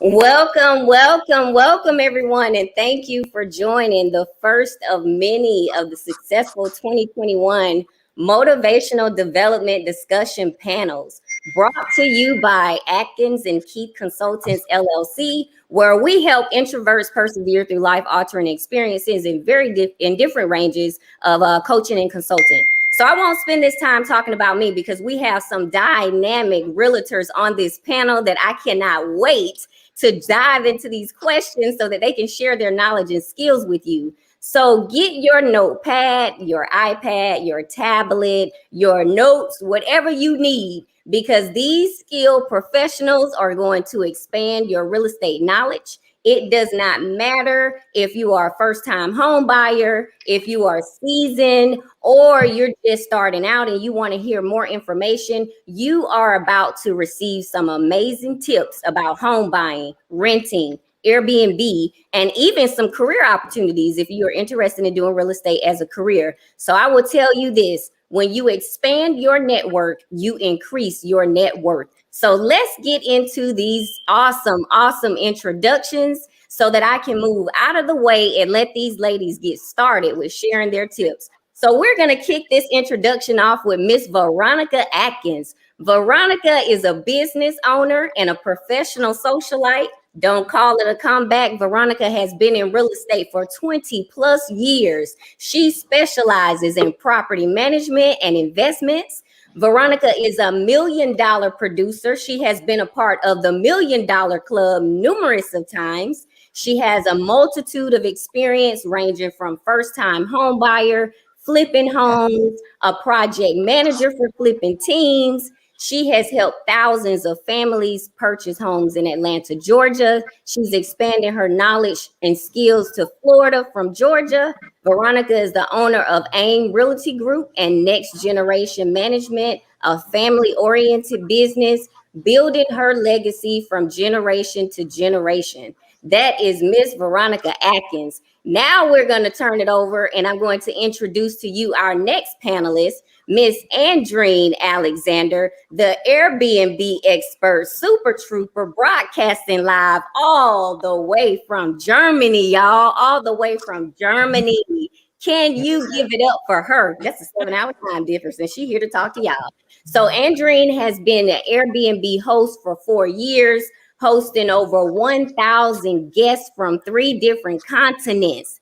Welcome, welcome, welcome, everyone, and thank you for joining the first of many of the successful 2021 motivational development discussion panels brought to you by Atkins and Keith Consultants LLC, where we help introverts persevere through life-altering experiences in different ranges of coaching and consulting. So I won't spend this time talking about me because we have some dynamic realtors on this panel that I cannot wait to dive into these questions so that they can share their knowledge and skills with you. So get your notepad, your iPad, your tablet, your notes, whatever you need, because these skilled professionals are going to expand your real estate knowledge. It does not matter if you are a first-time home buyer, if you are seasoned, or you're just starting out and you want to hear more information. You are about to receive some amazing tips about home buying, renting, Airbnb, and even some career opportunities if you're interested in doing real estate as a career. So I will tell you this: when you expand your network, you increase your net worth. So let's get into these awesome introductions so that I can move out of the way and let these ladies get started with sharing their tips. So we're going to kick this introduction off with Miss Veronica Atkins. Veronica is a business owner and a professional socialite. Don't call it a comeback. Veronica has been in real estate for 20 plus years. She specializes in property management and investments. Veronica is a $1 million producer. She has been a part of the $1 Million Club numerous of times. She has a multitude of experience ranging from first-time home buyer, flipping homes, a project manager for flipping teams. She has helped thousands of families purchase homes in Atlanta, Georgia. She's expanding her knowledge and skills to Florida from Georgia. Veronica is the owner of AIM Realty Group and Next Generation Management, a family-oriented business, building her legacy from generation to generation. That is Miss Veronica Atkins. Now we're going to turn it over and I'm going to introduce to you our next panelist, Miss Andreen Alexander, the Airbnb expert, super trooper, broadcasting live all the way from Germany, y'all, all the way from Germany. Can you give it up for her? That's a 7-hour time difference, and she's here to talk to y'all. So Andreen has been an Airbnb host for 4 years, hosting over 1,000 guests from 3 different continents.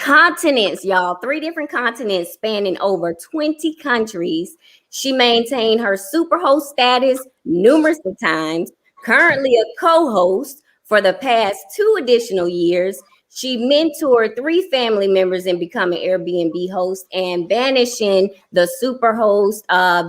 Y'all, 3 different continents spanning over 20 countries. She maintained her superhost status numerous of times, currently a co-host for the past 2 additional years. She mentored 3 family members in becoming Airbnb host and banishing the superhost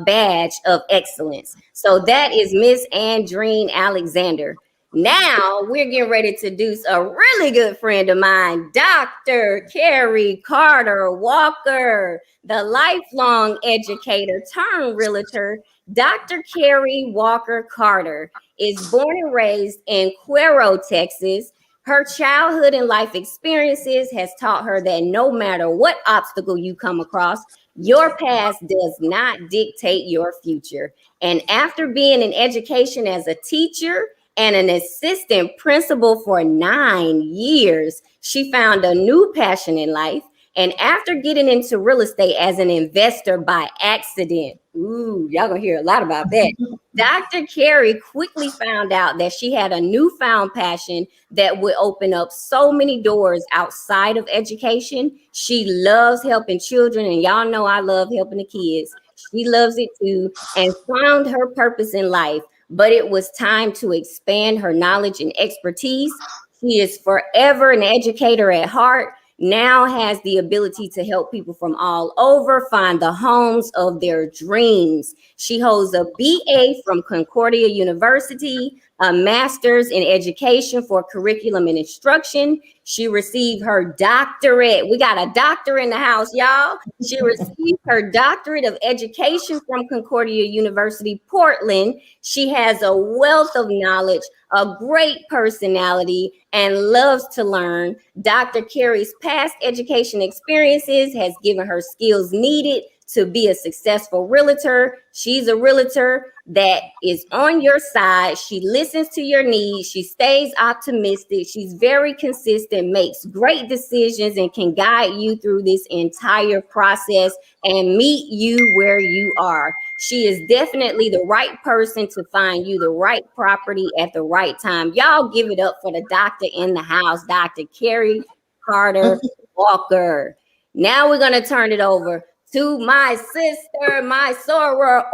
badge of excellence. So that is Miss Andreen Alexander. Now we're getting ready to introduce a really good friend of mine, Dr. Carrie Carter Walker, the lifelong educator turned realtor. Dr. Carrie Walker Carter is born and raised in Cuero, Texas. Her childhood and life experiences has taught her that no matter what obstacle you come across, your past does not dictate your future. And after being in education as a teacher and an assistant principal for 9 years, she found a new passion in life. And after getting into real estate as an investor by accident, ooh, y'all gonna hear a lot about that. Dr. Carrie quickly found out that she had a newfound passion that would open up so many doors outside of education. She loves helping children, and y'all know I love helping the kids. She loves it too, and found her purpose in life. But it was time to expand her knowledge and expertise. She is forever an educator at heart, now has the ability to help people from all over find the homes of their dreams. She holds a BA from Concordia University, a master's in education for curriculum and instruction. She received her doctorate. We got a doctor in the house, y'all. She received her doctorate of education from Concordia University, Portland. She has a wealth of knowledge, a great personality, and loves to learn. Dr. Carrie's past education experiences has given her skills needed to be a successful realtor. She's a realtor that is on your side. She listens to your needs. She stays optimistic. She's very consistent, makes great decisions, and can guide you through this entire process and meet you where you are. She is definitely the right person to find you the right property at the right time. Y'all give it up for the doctor in the house, Dr. Carrie Carter Walker. Now we're going to turn it over to my sister, my soror,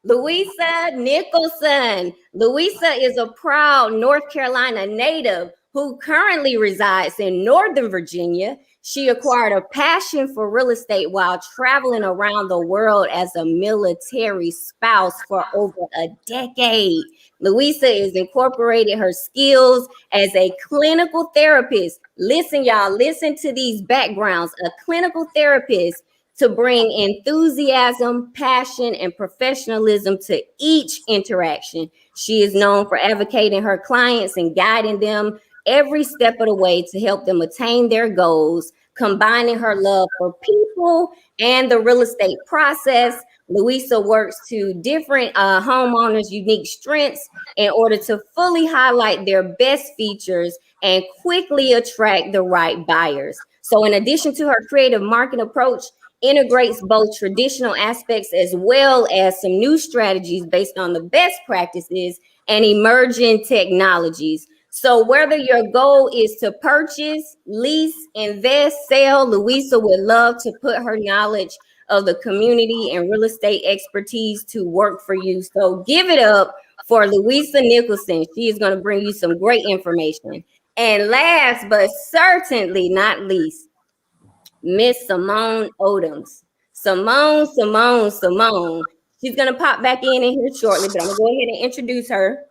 Louisa Nicholson. Louisa is a proud North Carolina native who currently resides in Northern Virginia. She acquired a passion for real estate while traveling around the world as a military spouse for over a decade. Louisa has incorporated her skills as a clinical therapist. Listen, y'all, listen to these backgrounds. A clinical therapist to bring enthusiasm, passion, and professionalism to each interaction. She is known for advocating her clients and guiding them every step of the way to help them attain their goals, combining her love for people and the real estate process. Louisa works to different homeowners' unique strengths in order to fully highlight their best features and quickly attract the right buyers. So in addition to her creative marketing approach, integrates both traditional aspects as well as some new strategies based on the best practices and emerging technologies. So whether your goal is to purchase, lease, invest, sell, Louisa would love to put her knowledge of the community and real estate expertise to work for you. So give it up for Louisa Nicholson. She is going to bring you some great information. And last but certainly not least, Miss Simone Odoms. Simone. She's going to pop back in here shortly, but I'm going to go ahead and introduce her.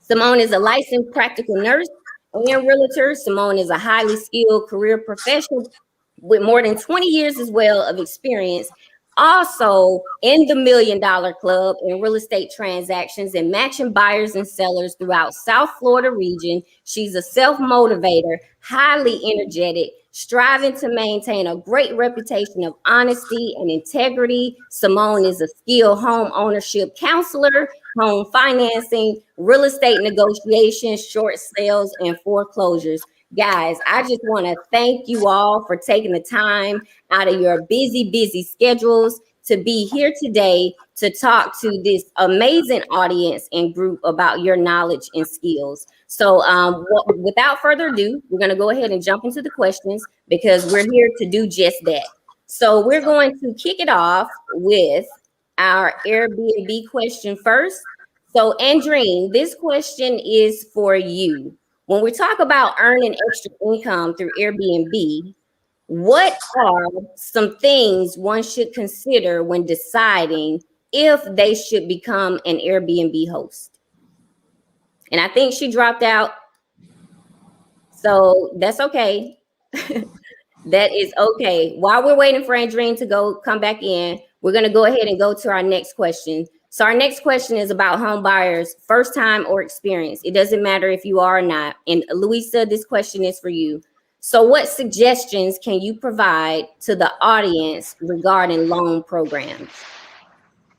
Simone is a licensed practical nurse and realtor. Simone is a highly skilled career professional with more than 20 years as well of experience. Also in the $1 Million Club in real estate transactions and matching buyers and sellers throughout South Florida region. She's a self-motivator, highly energetic, striving to maintain a great reputation of honesty and integrity. Simone is a skilled home ownership counselor, home financing, real estate negotiations, short sales, and foreclosures. Guys, I just want to thank you all for taking the time out of your busy schedules to be here today to talk to this amazing audience and group about your knowledge and skills. So without further ado, we're going to go ahead and jump into the questions because we're here to do just that. So we're going to kick it off with our Airbnb question first. So Andreen, this question is for you. When we talk about earning extra income through Airbnb, what are some things one should consider when deciding if they should become an Airbnb host? And I think she dropped out, so that's okay. That is okay. While we're waiting for Andreen to come back in, we're going to go ahead and go to our next question. So our next question is about home buyers, first time or experience. It doesn't matter if you are or not. And Louisa, this question is for you. So what suggestions can you provide to the audience regarding loan programs?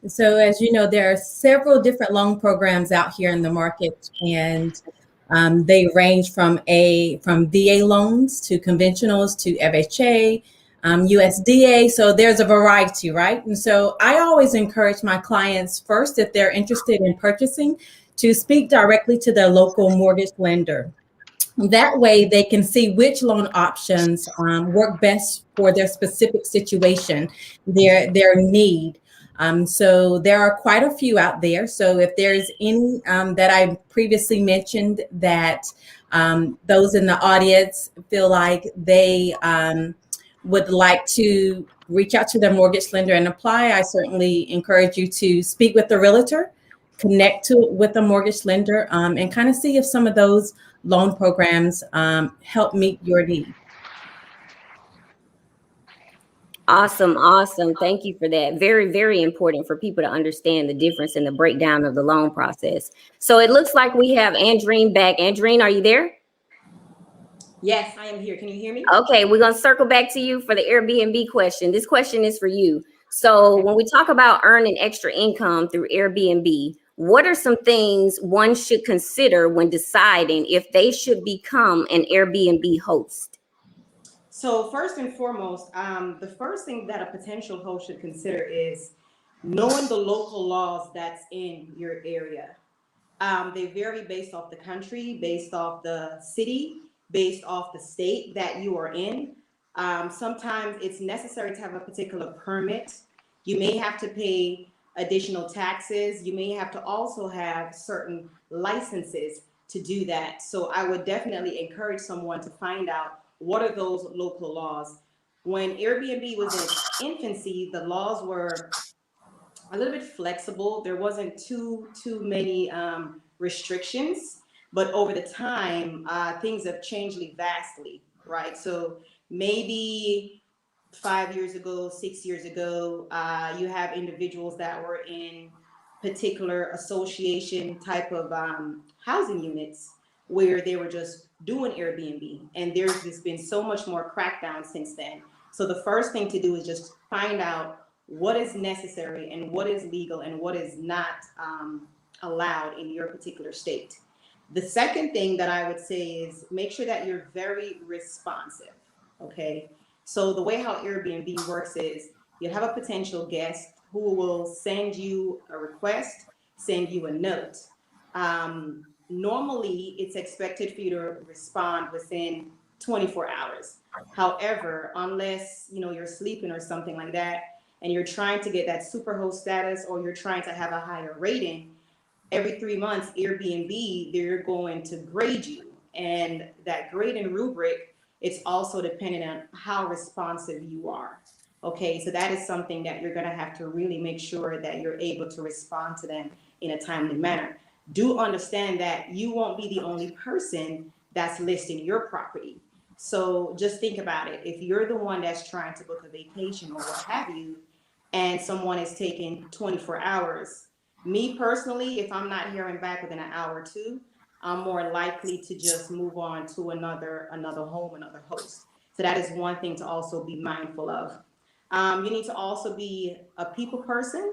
So as you know, there are several different loan programs out here in the market, and they range from VA loans to conventionals to FHA, USDA. So there's a variety, right? And so I always encourage my clients first, if they're interested in purchasing, to speak directly to their local mortgage lender. That way they can see which loan options work best for their specific situation, their need. So there are quite a few out there. So if there's any that I previously mentioned that those in the audience feel like they would like to reach out to their mortgage lender and apply, I certainly encourage you to speak with the realtor, connect with a mortgage lender, and kind of see if some of those loan programs help meet your need. Awesome. Thank you for that. Very important for people to understand the difference in the breakdown of the loan process. So it looks like we have Andreen back. Andreen, are you there? Yes, I am here. Can you hear me? Okay, we're going to circle back to you for the Airbnb question. This question is for you. So, Okay. when we talk about earning extra income through Airbnb, what are some things one should consider when deciding if they should become an Airbnb host? So first and foremost, the first thing that a potential host should consider is knowing the local laws that's in your area. They vary based off the country, based off the city, based off the state that you are in. Sometimes it's necessary to have a particular permit. You may have to pay additional taxes. You may have to also have certain licenses to do that. So I would definitely encourage someone to find out what are those local laws. When Airbnb was in its infancy, the laws were a little bit flexible. There wasn't too many restrictions, but over the time, things have changed vastly, right? So maybe 5 years ago, 6 years ago, you have individuals that were in particular association type of housing units where they were just doing Airbnb, and there's just been so much more crackdown since then. So the first thing to do is just find out what is necessary and what is legal and what is not allowed in your particular state. The second thing that I would say is make sure that you're very responsive. Okay. So the way how Airbnb works is you have a potential guest who will send you a request, send you a note. Normally, it's expected for you to respond within 24 hours. However, unless you're sleeping or something like that, and you're trying to get that superhost status or you're trying to have a higher rating, every 3 months, Airbnb, they're going to grade you. And that grading rubric, it's also dependent on how responsive you are. Okay, so that is something that you're going to have to really make sure that you're able to respond to them in a timely manner. Do understand that you won't be the only person that's listing your property. So just think about it. If you're the one that's trying to book a vacation or what have you, and someone is taking 24 hours, me personally, if I'm not hearing back within an hour or two, I'm more likely to just move on to another home, another host. So that is one thing to also be mindful of. You need to also be a people person,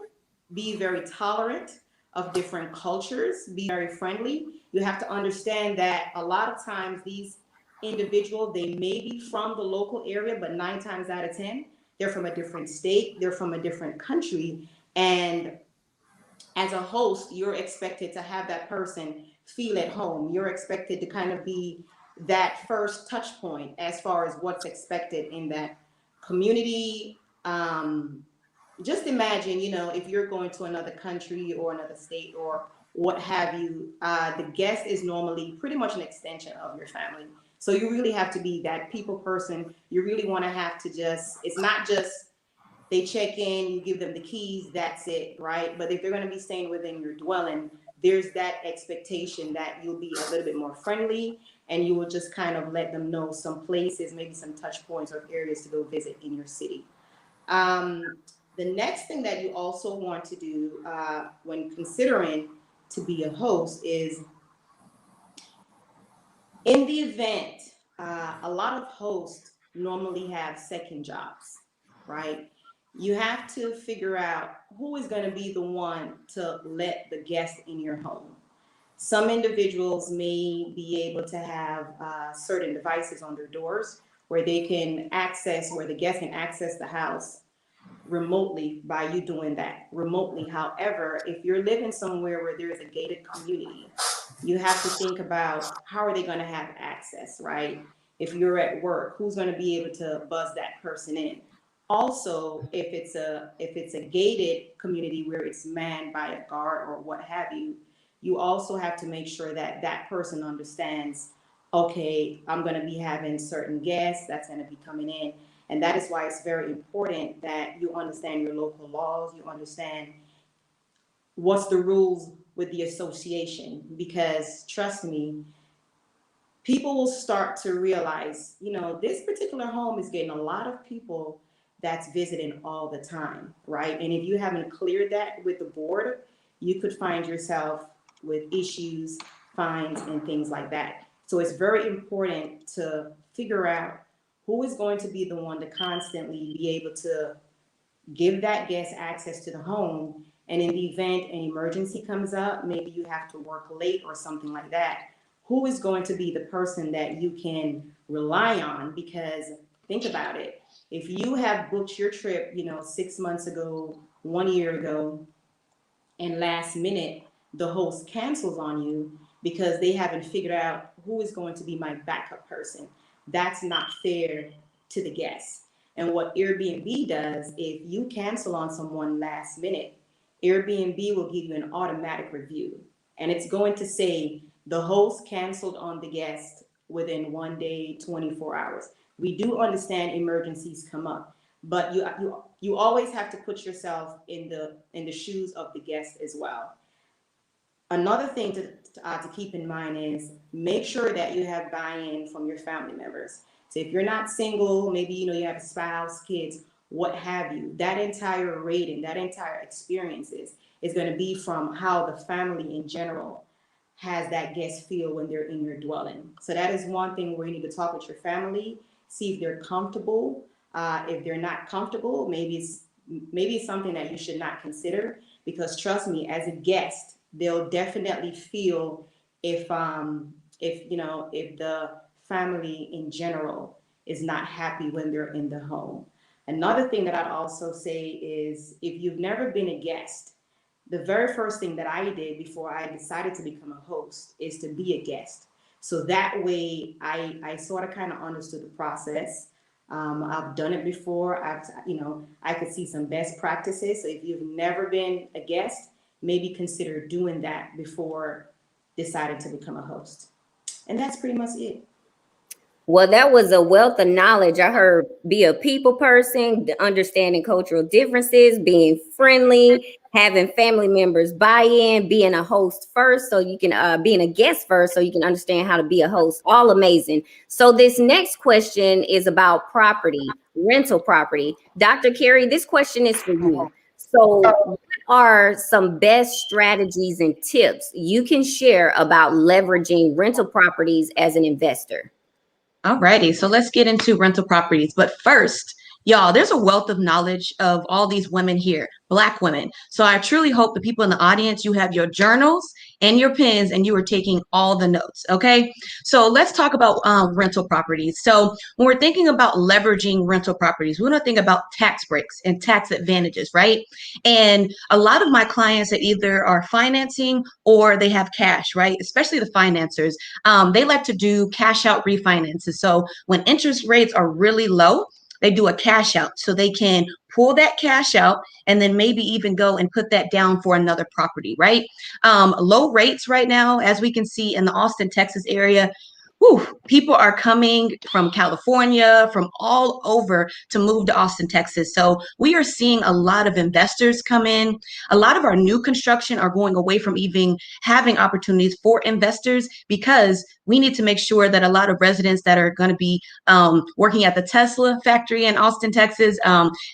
be very tolerant of different cultures, be very friendly. You have to understand that a lot of times these individuals, they may be from the local area, but 9 times out of 10, they're from a different state, they're from a different country. And as a host, you're expected to have that person feel at home. You're expected to kind of be that first touch point as far as what's expected in that community. Just imagine, if you're going to another country or another state or what have you, the guest is normally pretty much an extension of your family. So you really have to be that people person. You really want to have to it's not just they check in, you give them the keys, that's it, right? But if they're going to be staying within your dwelling, there's that expectation that you'll be a little bit more friendly and you will just kind of let them know some places, maybe some touch points or areas to go visit in your city. Um, the next thing that you also want to do when considering to be a host is in the event, a lot of hosts normally have second jobs, right? You have to figure out who is going to be the one to let the guest in your home. Some individuals may be able to have certain devices on their doors where they can access, where the guest can access the house remotely by you doing that remotely. However, if you're living somewhere where there is a gated community, you have to think about how are they going to have access, right? If you're at work, who's going to be able to buzz that person in? Also, if it's a gated community where it's manned by a guard or what have you, you also have to make sure that that person understands, okay, I'm going to be having certain guests that's going to be coming in, and that is why it's very important that you understand your local laws, you understand what's the rules with the association, because trust me, people will start to realize, this particular home is getting a lot of people that's visiting all the time, right? And if you haven't cleared that with the board, you could find yourself with issues, fines, and things like that. So it's very important to figure out who is going to be the one to constantly be able to give that guest access to the home. And in the event an emergency comes up, maybe you have to work late or something like that, who is going to be the person that you can rely on? Because think about it. If you have booked your trip, 6 months ago, 1 year ago, and last minute the host cancels on you because they haven't figured out who is going to be my backup person, that's not fair to the guests. And what Airbnb does, if you cancel on someone last minute, Airbnb will give you an automatic review, and it's going to say the host canceled on the guest within 1 day, 24 hours. We do understand emergencies come up, but you always have to put yourself in the shoes of the guest as well. Another thing to keep in mind is make sure that you have buy-in from your family members. So if you're not single, maybe you have a spouse, kids, what have you, that entire rating, that entire experiences is going to be from how the family in general has that guest feel when they're in your dwelling. So that is one thing where you need to talk with your family, see if they're comfortable. If they're not comfortable, maybe it's something that you should not consider, because trust me, as a guest, they'll definitely feel if the family in general is not happy when they're in the home. Another thing that I'd also say is, if you've never been a guest, the very first thing that I did before I decided to become a host is to be a guest. So that way I sort of kind of understood the process. I've done it before. I could see some best practices. So if you've never been a guest, maybe consider doing that before deciding to become a host. And that's pretty much it. Well, that was a wealth of knowledge. I heard be a people person, understanding cultural differences, being friendly, having family members buy in, being a host first, so you can being a guest first, so you can understand how to be a host. All amazing. So this next question is about property, rental property. Dr. Carey, this question is for you. So what are some best strategies and tips you can share about leveraging rental properties as an investor? Alrighty, so let's get into rental properties. But first, y'all, there's a wealth of knowledge of all these women here, Black women. So I truly hope the people in the audience, you have your journals and your pens and you are taking all the notes, okay? So let's talk about rental properties. So when we're thinking about leveraging rental properties, we want to think about tax breaks and tax advantages, right? And a lot of my clients that either are financing or they have cash, right? Especially the financers, they like to do cash out refinances. So when interest rates are really low, they do a cash out so they can pull that cash out and then maybe even go and put that down for another property, right? Low rates right now, as we can see in the Austin, Texas area. Whew, people are coming from California, from all over to move to Austin, Texas. So we are seeing a lot of investors come in. A lot of our new construction are going away from even having opportunities for investors, because we need to make sure that a lot of residents that are going to be working at the Tesla factory in Austin, Texas,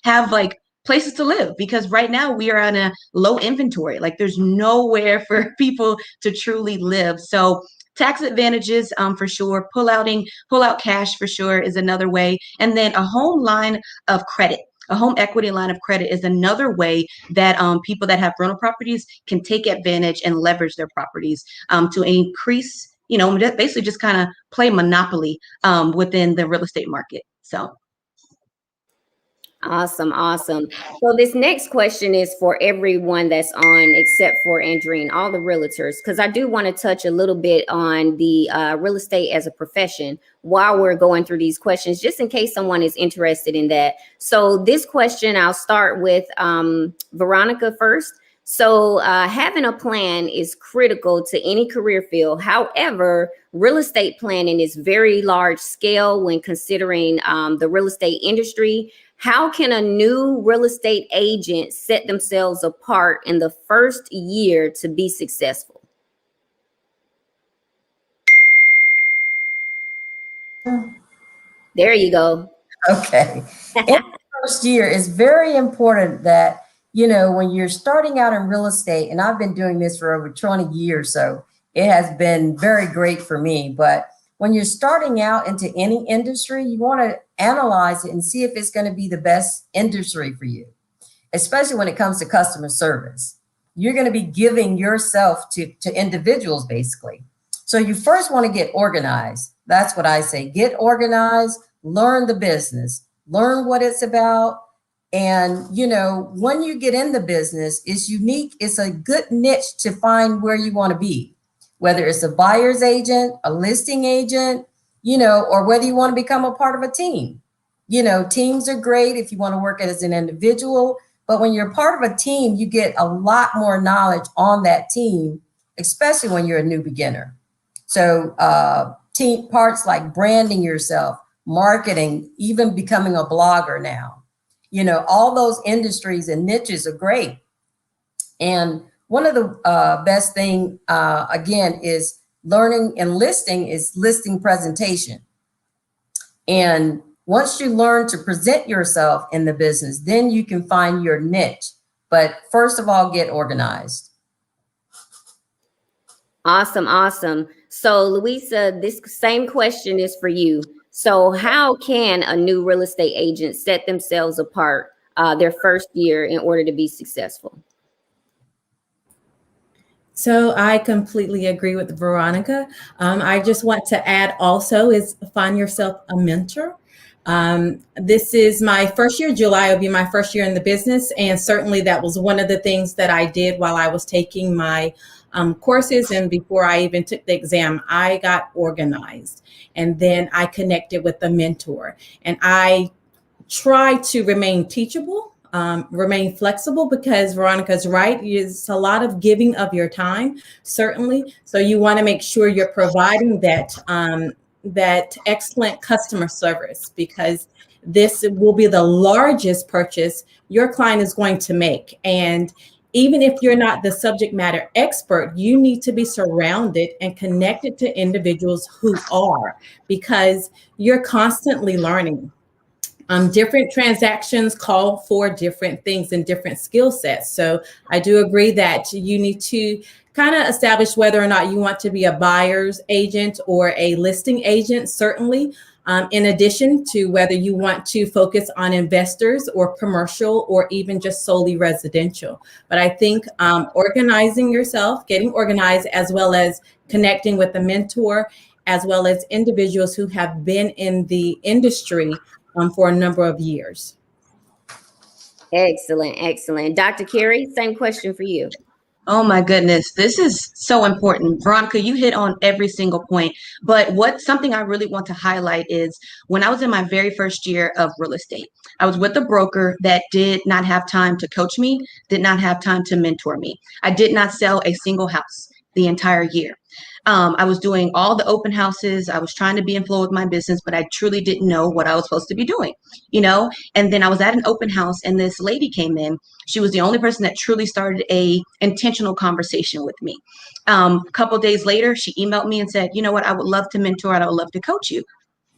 have like places to live, because right now we are on a low inventory. Like there's nowhere for people to truly live. So tax advantages, for sure. Pull out cash for sure is another way. And then a home line of credit. A home equity line of credit is another way that people that have rental properties can take advantage and leverage their properties to increase, basically just kind of play monopoly within the real estate market. So. Awesome, awesome. So this next question is for everyone that's on except for Andreen, all the realtors, because I do want to touch a little bit on the real estate as a profession while we're going through these questions, just in case someone is interested in that. So this question, I'll start with Veronica first. So having a plan is critical to any career field. However, real estate planning is very large scale when considering the real estate industry. How can a new real estate agent set themselves apart in the first year to be successful? There you go. Okay. In the first year, it's very important that, when you're starting out in real estate, and I've been doing this for over 20 years, so it has been very great for me. But when you're starting out into any industry, you want to analyze it and see if it's going to be the best industry for you, especially when it comes to customer service. You're going to be giving yourself to individuals, basically. So you first want to get organized. That's what I say. Get organized, learn the business, learn what it's about. And, you know, when you get in the business, it's unique. It's a good niche to find where you want to be, whether it's a buyer's agent, a listing agent, you know, or whether you want to become a part of a team. You know, teams are great if you want to work as an individual, but when you're part of a team, you get a lot more knowledge on that team, especially when you're a new beginner. So team parts like branding yourself, marketing, even becoming a blogger now, you know, all those industries and niches are great. And one of the best thing, again, is learning and listing is listing presentation. And once you learn to present yourself in the business, then you can find your niche. But first of all, get organized. Awesome, awesome. So, Louisa, this same question is for you. So, how can a new real estate agent set themselves apart their first year in order to be successful? So I completely agree with Veronica. I just want to add also is find yourself a mentor. This is my first year. July will be my first year in the business. And certainly that was one of the things that I did while I was taking my courses. And before I even took the exam, I got organized. And then I connected with a mentor. And I try to remain teachable, remain flexible, because Veronica's right. It's a lot of giving of your time, certainly. So you want to make sure you're providing that that excellent customer service, because this will be the largest purchase your client is going to make. And even if you're not the subject matter expert, you need to be surrounded and connected to individuals who are, because you're constantly learning. Different transactions call for different things and different skill sets. So I do agree that you need to kind of establish whether or not you want to be a buyer's agent or a listing agent, certainly. In addition to whether you want to focus on investors or commercial or even just solely residential. But I think organizing yourself, getting organized, as well as connecting with a mentor, as well as individuals who have been in the industry for a number of years. Excellent, excellent. Dr. Carey, same question for you. Oh my goodness, this is so important. Veronica, you hit on every single point. But something I really want to highlight is when I was in my very first year of real estate, I was with a broker that did not have time to coach me, did not have time to mentor me. I did not sell a single house the entire year. I was doing all the open houses. I was trying to be in flow with my business, but I truly didn't know what I was supposed to be doing, you know? And then I was at an open house and this lady came in. She was the only person that truly started a intentional conversation with me. A couple of days later, she emailed me and said, you know what, I would love to mentor and I would love to coach you.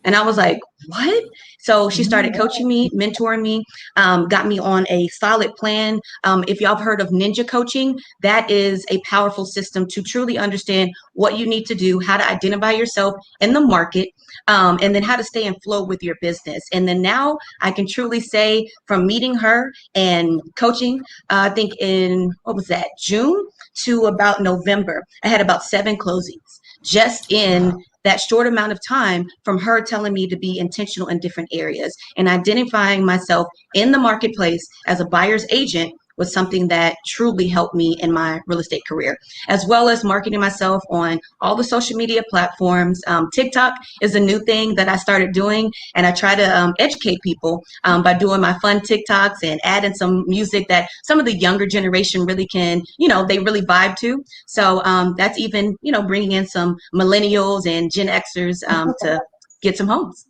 And I was like, what? So she started coaching me, mentoring me, got me on a solid plan. If y'all have heard of ninja coaching, that is a powerful system to truly understand what you need to do, how to identify yourself in the market, and then how to stay in flow with your business. And then now I can truly say from meeting her and coaching, I think in, what was that, June to about November, I had about 7 closings just in that short amount of time from her telling me to be intentional in different areas and identifying myself in the marketplace as a buyer's agent was something that truly helped me in my real estate career, as well as marketing myself on all the social media platforms. TikTok is a new thing that I started doing, and I try to educate people by doing my fun TikToks and adding some music that some of the younger generation really can, they really vibe to. So that's even, bringing in some millennials and Gen Xers to get some homes.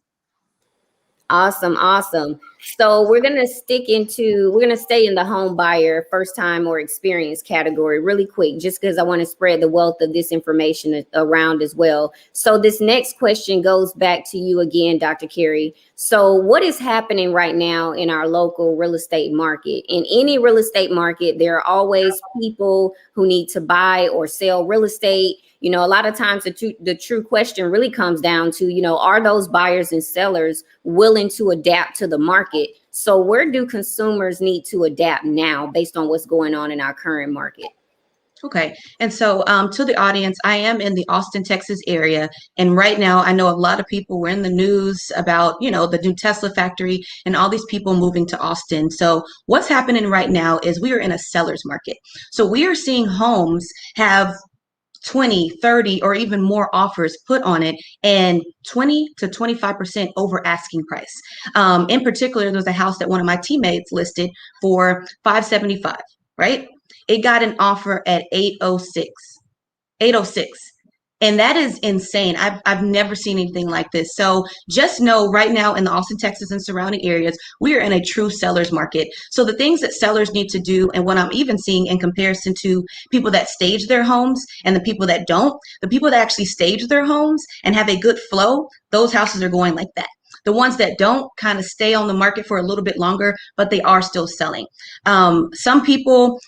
Awesome, awesome. So we're gonna stay in the home buyer first time or experience category really quick, just because I want to spread the wealth of this information around as well. So this next question goes back to you again, Dr. Carey. So what is happening right now in our local real estate market? In any real estate market, there are always people who need to buy or sell real estate. A lot of times the true question really comes down to, are those buyers and sellers willing to adapt to the market? So where do consumers need to adapt now based on what's going on in our current market? Okay. And so to the audience, I am in the Austin, Texas area. And right now, I know a lot of people were in the news about, the new Tesla factory and all these people moving to Austin. So what's happening right now is we are in a seller's market. So we are seeing homes have 20, 30, or even more offers put on it, and 20 to 25% over asking price. In particular, there's a house that one of my teammates listed for 575, right? It got an offer at 806. 806. And that is insane. I've never seen anything like this. So just know right now in the Austin, Texas and surrounding areas, we are in a true seller's market. So the things that sellers need to do, and what I'm even seeing in comparison to people that stage their homes and the people that don't, the people that actually stage their homes and have a good flow, those houses are going like that. The ones that don't kind of stay on the market for a little bit longer, but they are still selling. Some people,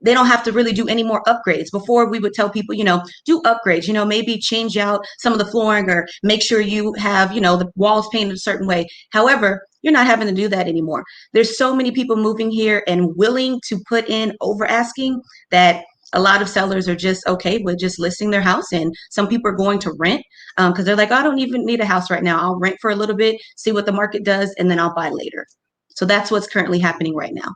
they don't have to really do any more upgrades. Before we would tell people, do upgrades, maybe change out some of the flooring or make sure you have, the walls painted a certain way. However, you're not having to do that anymore. There's so many people moving here and willing to put in over asking that a lot of sellers are just okay with just listing their house. And some people are going to rent because they're like, I don't even need a house right now. I'll rent for a little bit, see what the market does, and then I'll buy later. So that's what's currently happening right now.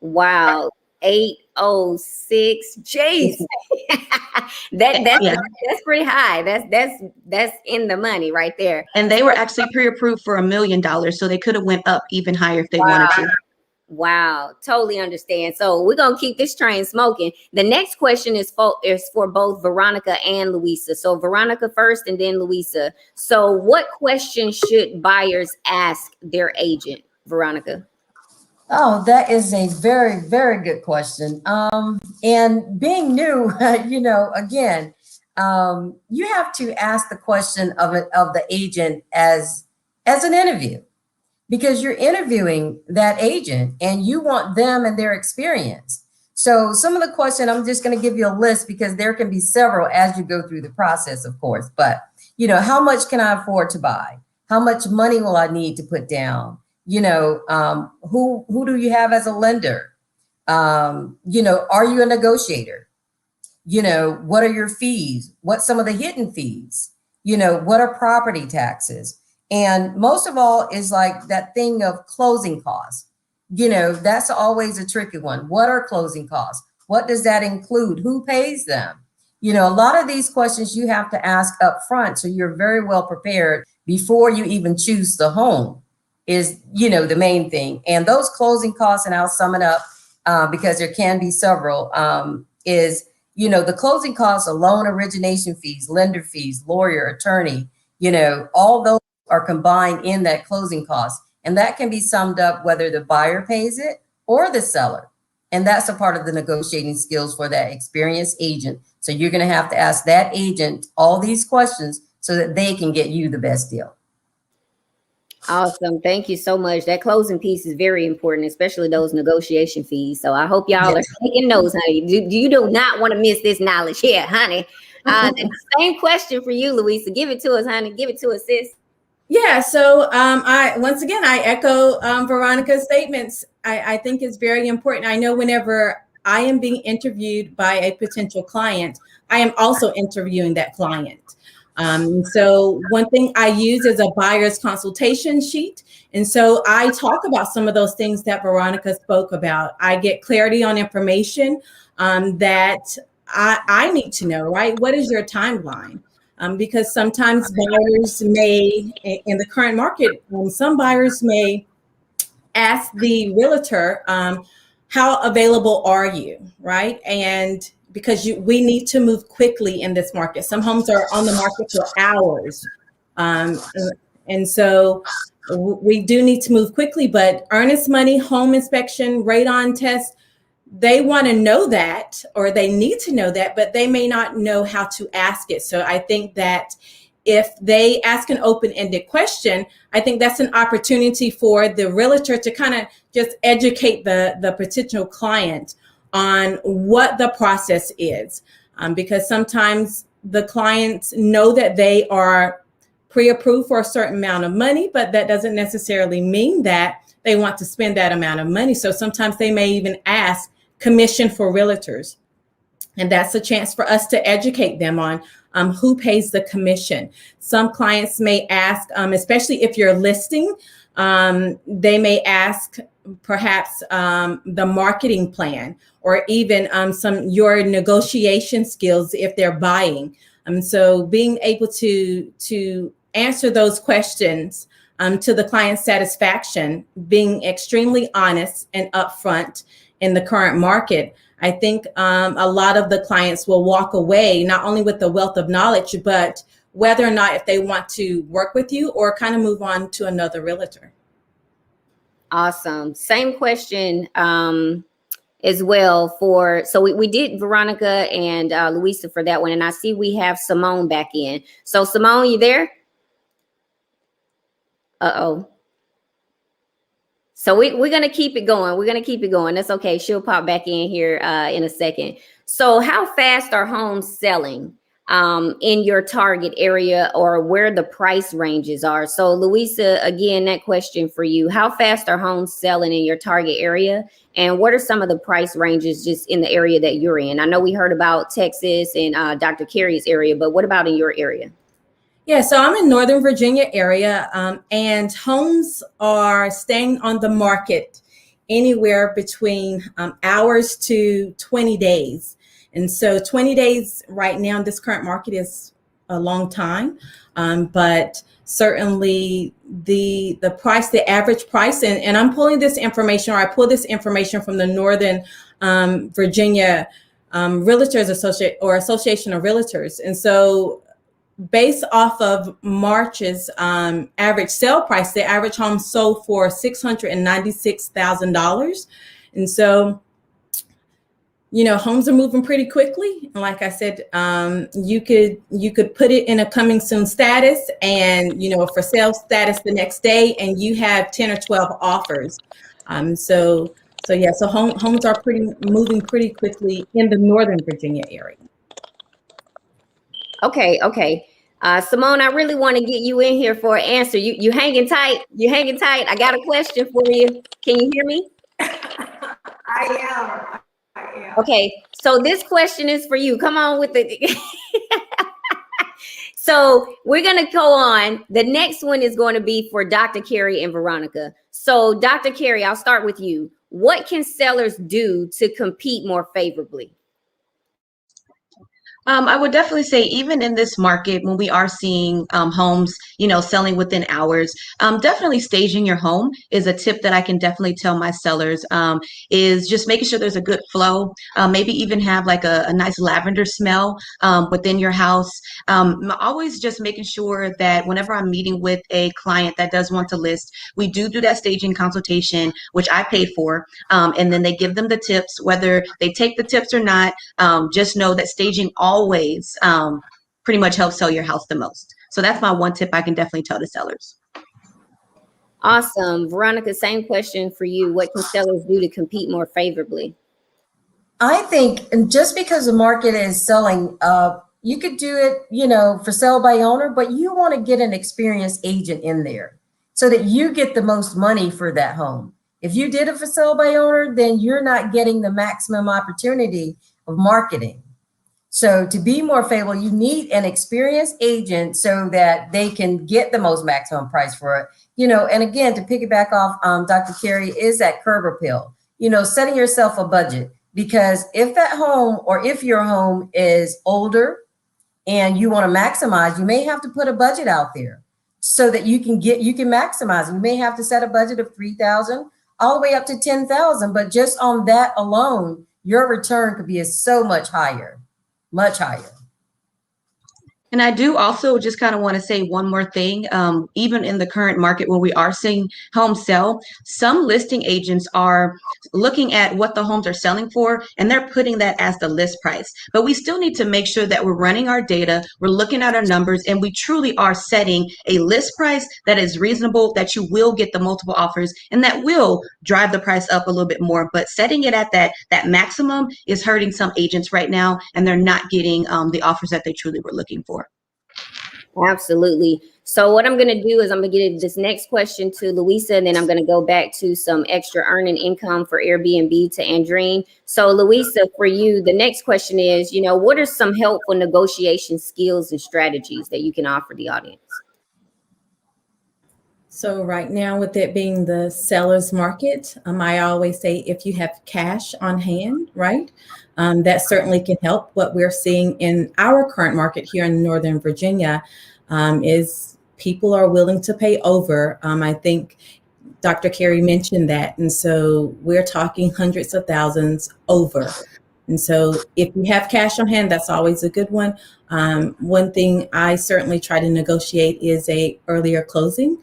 Wow. 806. Jeez. That's pretty high. That's in the money right there. And they were actually pre-approved for $1 million, so they could have went up even higher if they wanted to. Wow, totally understand. So we're gonna keep this train smoking. The next question is for both Veronica and Louisa. So Veronica first, and then Louisa. So what questions should buyers ask their agent, Veronica? Oh, that is a very, very good question. And being new, again, you have to ask the question of the agent as an interview, because you're interviewing that agent and you want them and their experience. So some of the question, I'm just going to give you a list because there can be several as you go through the process, of course. But, how much can I afford to buy? How much money will I need to put down? Who do you have as a lender? Are you a negotiator? What are your fees? What's some of the hidden fees? What are property taxes? And most of all is like that thing of closing costs. That's always a tricky one. What are closing costs? What does that include? Who pays them? A lot of these questions you have to ask up front, so you're very well prepared before you even choose the home is, the main thing. And those closing costs, and I'll sum it up because there can be several, is, the closing costs, loan origination fees, lender fees, lawyer, attorney, all those are combined in that closing cost. And that can be summed up whether the buyer pays it or the seller. And that's a part of the negotiating skills for that experienced agent. So you're going to have to ask that agent all these questions so that they can get you the best deal. Awesome. Thank you so much. That closing piece is very important, especially those negotiation fees. So I hope y'all are taking notes, honey. You do not want to miss this knowledge here, honey. The same question for you, Louisa. Give it to us, honey. Give it to us, sis. Yeah. So I echo Veronica's statements. I think it's very important. I know whenever I am being interviewed by a potential client, I am also interviewing that client. So one thing I use is a buyer's consultation sheet. And so I talk about some of those things that Veronica spoke about. I get clarity on information that I need to know, right? What is your timeline? Because sometimes buyers may, in the current market, some buyers may ask the realtor, how available are you, right? And because we need to move quickly in this market. Some homes are on the market for hours. And so we do need to move quickly, but earnest money, home inspection, radon test, they want to know that, or they need to know that, but they may not know how to ask it. So I think that if they ask an open-ended question, I think that's an opportunity for the realtor to kind of just educate the potential client on what the process is. Because sometimes the clients know that they are pre-approved for a certain amount of money, but that doesn't necessarily mean that they want to spend that amount of money. So sometimes they may even ask commission for realtors. And that's a chance for us to educate them on who pays the commission. Some clients may ask, especially if you're listing, they may ask perhaps the marketing plan, or even your negotiation skills if they're buying. So being able to answer those questions to the client's satisfaction, being extremely honest and upfront in the current market, I think a lot of the clients will walk away not only with the wealth of knowledge, but whether or not if they want to work with you or kind of move on to another realtor. Awesome. Same question as well so we did Veronica and Louisa for that one. And I see we have Simone back in. So Simone, you there? Uh-oh. So we're going to keep it going. We're going to keep it going. That's okay. She'll pop back in here in a second. So how fast are homes selling in your target area, or where the price ranges are? So Louisa, again, that question for you. How fast are homes selling in your target area? And what are some of the price ranges just in the area that you're in? I know we heard about Texas and Dr. Carey's area, but what about in your area? Yeah, so I'm in Northern Virginia area, and homes are staying on the market anywhere between hours to 20 days. And so 20 days right now in this current market is a long time, but certainly the price, the average price, and I'm pulling this information, or I pull this information from the Northern Virginia Realtors Association of Realtors. And so based off of March's average sale price, the average home sold for $696,000. And so, homes are moving pretty quickly. And like I said, you could put it in a coming soon status and, for sale status the next day, and you have 10 or 12 offers. So homes are moving pretty quickly in the Northern Virginia area. Okay. Simone, I really want to get you in here for an answer. You hanging tight? You hanging tight? I got a question for you. Can you hear me? I am. Okay, so this question is for you. Come on with it. So we're going to go on. The next one is going to be for Dr. Carey and Veronica. So Dr. Carey, I'll start with you. What can sellers do to compete more favorably? I would definitely say, even in this market, when we are seeing homes, selling within hours, definitely staging your home is a tip that I can definitely tell my sellers, is just making sure there's a good flow, maybe even have like a nice lavender smell within your house. Always just making sure that whenever I'm meeting with a client that does want to list, we do that staging consultation, which I paid for, and then they give them the tips. Whether they take the tips or not, just know that staging always pretty much helps sell your house the most. So that's my one tip I can definitely tell the sellers. Awesome. Veronica, same question for you. What can sellers do to compete more favorably? I think just because the market is selling, you could do it, for sale by owner, but you want to get an experienced agent in there so that you get the most money for that home. If you did it for sale by owner, then you're not getting the maximum opportunity of marketing. So to be more favorable, you need an experienced agent so that they can get the most maximum price for it. And again, to piggyback off Dr. Carey, is that curb appeal, setting yourself a budget. Because if that home, or if your home is older and you want to maximize, you may have to put a budget out there so that you can maximize. You may have to set a budget of $3,000 all the way up to $10,000, but just on that alone, your return could be so much higher. Much higher. And I do also just kind of want to say one more thing. Even in the current market where we are seeing homes sell, some listing agents are looking at what the homes are selling for, and they're putting that as the list price. But we still need to make sure that we're running our data, we're looking at our numbers, and we truly are setting a list price that is reasonable, that you will get the multiple offers, and that will drive the price up a little bit more. But setting it at that maximum is hurting some agents right now, and they're not getting the offers that they truly were looking for. Absolutely. So what I'm going to do is I'm going to get this next question to Louisa, and then I'm going to go back to some extra earning income for Airbnb to Andreen. So Louisa, for you, the next question is, what are some helpful negotiation skills and strategies that you can offer the audience? So right now, with it being the seller's market, I always say if you have cash on hand, right, that certainly can help. What we're seeing in our current market here in Northern Virginia is people are willing to pay over. I think Dr. Carey mentioned that. And so we're talking hundreds of thousands over. And so if you have cash on hand, that's always a good one. One thing I certainly try to negotiate is a earlier closing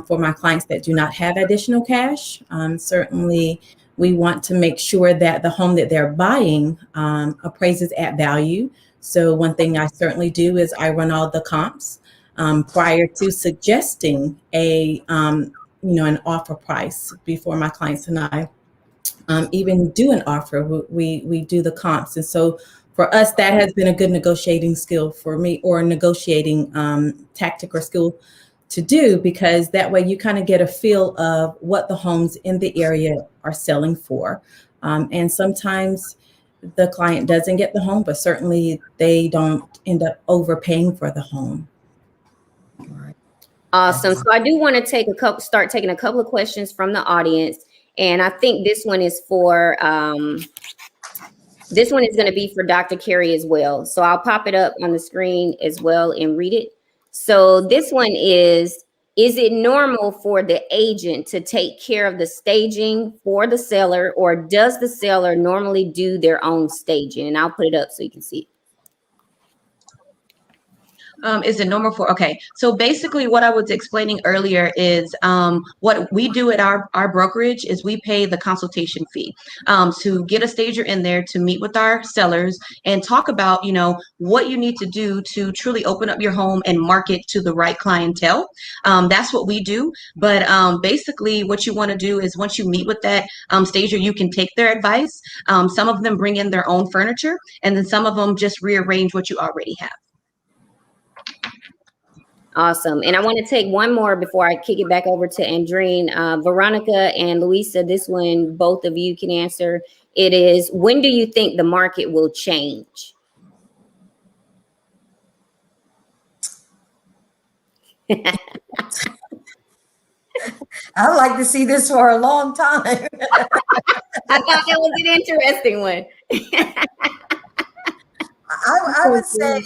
for my clients that do not have additional cash. Certainly, we want to make sure that the home that they're buying appraises at value. So one thing I certainly do is I run all the comps prior to suggesting an offer price before my clients and I even do an offer. We do the comps. And so for us, that has been a good negotiating skill for me, or a negotiating tactic or skill to do, because that way you kind of get a feel of what the homes in the area are selling for. And sometimes the client doesn't get the home, but certainly they don't end up overpaying for the home. Awesome. So I do want to start taking a couple of questions from the audience. And I think this one is for going to be for Dr. Carey as well. So I'll pop it up on the screen as well and read it. So this one is it normal for the agent to take care of the staging for the seller, or does the seller normally do their own staging? And I'll put it up so you can see it. Is it normal for, okay. So basically what I was explaining earlier is what we do at our brokerage is we pay the consultation fee to get a stager in there to meet with our sellers and talk about, what you need to do to truly open up your home and market to the right clientele. That's what we do. But basically what you want to do is once you meet with that stager, you can take their advice. Some of them bring in their own furniture, and then some of them just rearrange what you already have. Awesome. And I want to take one more before I kick it back over to Andreen. Veronica and Louisa, this one, both of you can answer. It is, when do you think the market will change? I'd like to see this for a long time. I thought that was an interesting one. I would say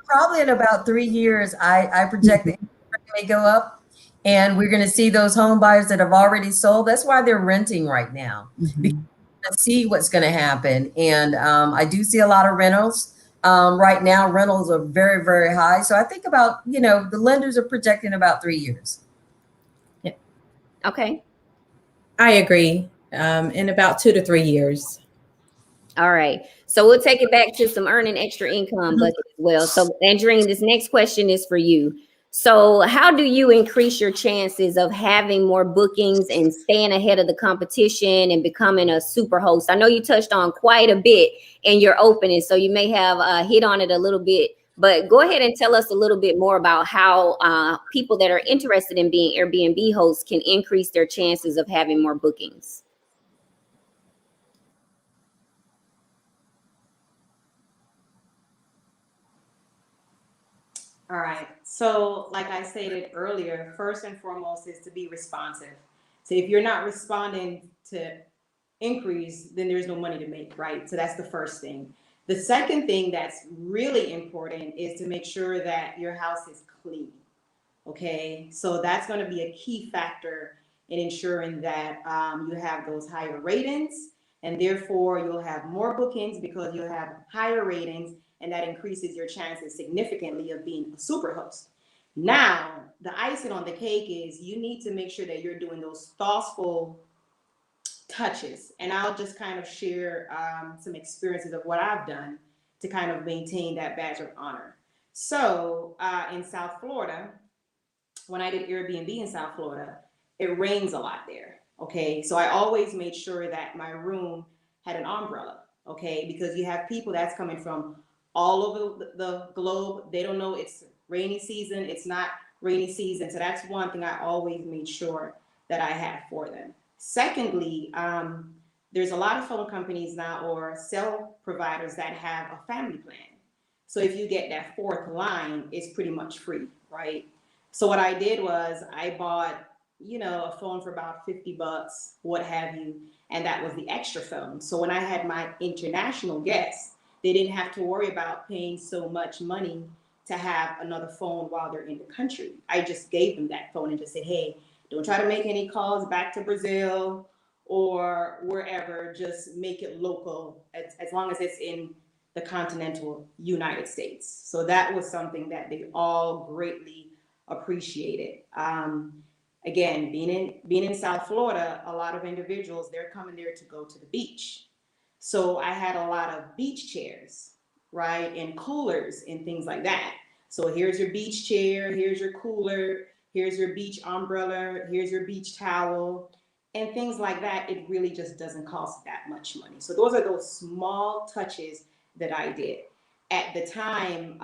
probably in about 3 years, I project the interest rate may go up, and we're going to see those home buyers that have already sold. That's why they're renting right now, because to see what's going to happen. And I do see a lot of rentals. Right now, rentals are very, very high. So I think about, the lenders are projecting about 3 years. Yeah. Okay. I agree. In about 2 to 3 years. All right. So we'll take it back to some earning extra income bucket as well. So Andreen, this next question is for you. So how do you increase your chances of having more bookings and staying ahead of the competition and becoming a super host? I know you touched on quite a bit in your opening, so you may have hit on it a little bit, but go ahead and tell us a little bit more about how people that are interested in being Airbnb hosts can increase their chances of having more bookings. All right. So like I stated earlier, first and foremost is to be responsive. So if you're not responding to increase, then there's no money to make, right? So that's the first thing. The second thing that's really important is to make sure that your house is clean. Okay. So that's going to be a key factor in ensuring that you have those higher ratings. And therefore, you'll have more bookings because you'll have higher ratings, and that increases your chances significantly of being a super host. Now, the icing on the cake is you need to make sure that you're doing those thoughtful touches. And I'll just kind of share some experiences of what I've done to kind of maintain that badge of honor. So in South Florida, when I did Airbnb in South Florida, it rains a lot there. Okay. So I always made sure that my room had an umbrella. Okay. Because you have people that's coming from all over the globe. They don't know it's rainy season. It's not rainy season. So that's one thing I always made sure that I had for them. Secondly, there's a lot of phone companies now or cell providers that have a family plan. So if you get that fourth line, it's pretty much free, right? So what I did was I bought, a phone for about $50, what have you, and that was the extra phone. So when I had my international guests, they didn't have to worry about paying so much money to have another phone while they're in the country. I just gave them that phone and just said, hey, don't try to make any calls back to Brazil or wherever. Just make it local as long as it's in the continental United States. So that was something that they all greatly appreciated. Again, being in South Florida, a lot of individuals, they're coming there to go to the beach. So I had a lot of beach chairs, right, and coolers and things like that. So here's your beach chair, here's your cooler, here's your beach umbrella, here's your beach towel, and things like that. It really just doesn't cost that much money. So those are those small touches that I did. At the time,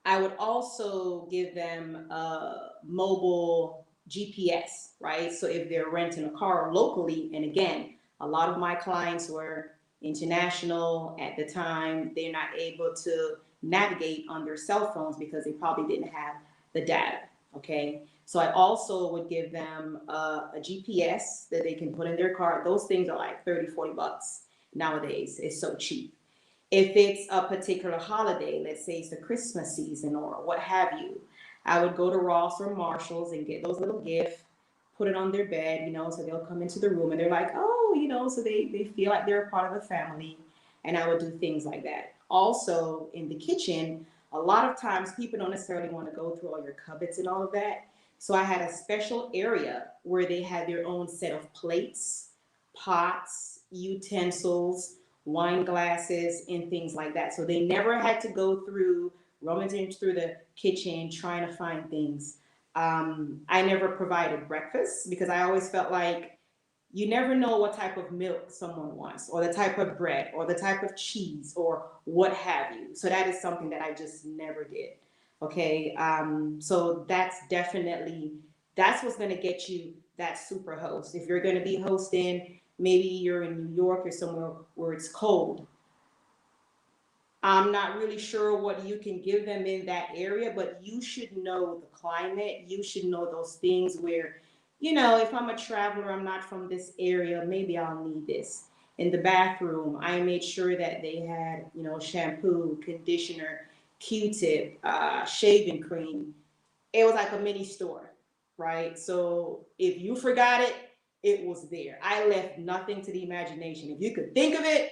I would also give them a mobile GPS, right? So if they're renting a car locally, and again, a lot of my clients were international at the time, they're not able to navigate on their cell phones because they probably didn't have the data, okay? So I also would give them a GPS that they can put in their car. Those things are like 30, $40 nowadays. It's so cheap. If it's a particular holiday, let's say it's the Christmas season or what have you, I would go to Ross or Marshall's and get those little gifts, put it on their bed, so they'll come into the room and they're like, oh, so they feel like they're a part of the family. And I would do things like that. Also, in the kitchen, a lot of times people don't necessarily want to go through all your cupboards and all of that. So I had a special area where they had their own set of plates, pots, utensils, wine glasses, and things like that. So they never had to go through rummaging through the kitchen trying to find things. I never provided breakfast because I always felt like you never know what type of milk someone wants, or the type of bread, or the type of cheese, or what have you. So that is something that I just never did. Okay, so that's what's going to get you that super host. If you're going to be hosting, maybe you're in New York or somewhere where it's cold. I'm not really sure what you can give them in that area, but you should know the climate. You should know those things where, if I'm a traveler, I'm not from this area, maybe I'll need this. In the bathroom, I made sure that they had, shampoo, conditioner, Q-tip, shaving cream. It was like a mini store, right? So if you forgot it, it was there. I left nothing to the imagination. If you could think of it,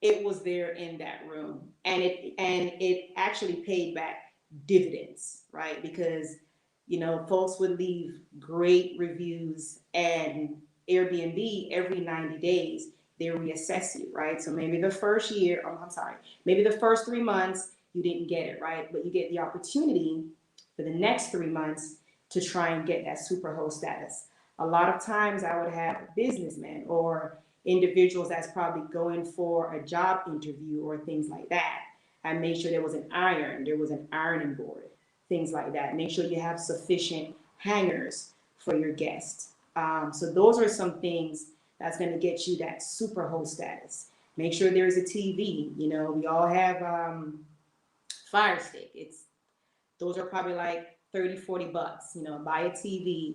it was there in that room, and it actually paid back dividends, right? Because folks would leave great reviews, and Airbnb every 90 days they reassess you, right? So maybe the first year, maybe the first 3 months you didn't get it right, but you get the opportunity for the next 3 months to try and get that superhost status. A lot of times I would have businessmen or individuals that's probably going for a job interview or things like that. I made sure there was an ironing board, things like that. Make sure you have sufficient hangers for your guests. So those are some things that's going to get you that super host status. Make sure there's a TV. We all have Fire Stick. Those are probably like 30, $40. Buy a TV,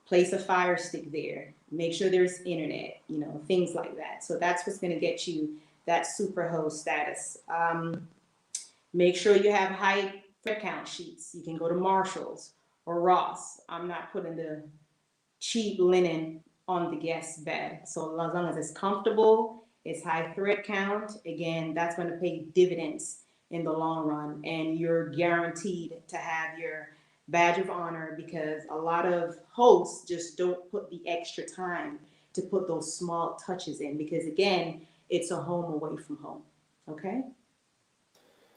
place a Fire Stick there, make sure there's internet, things like that. So that's what's going to get you that super host status. Make sure you have high thread count sheets. You can go to Marshall's or Ross. I'm not putting the cheap linen on the guest bed. So as long as it's comfortable, it's high thread count, again, that's going to pay dividends in the long run. And you're guaranteed to have your badge of honor, because a lot of hosts just don't put the extra time to put those small touches in, because again, it's a home away from home. Okay.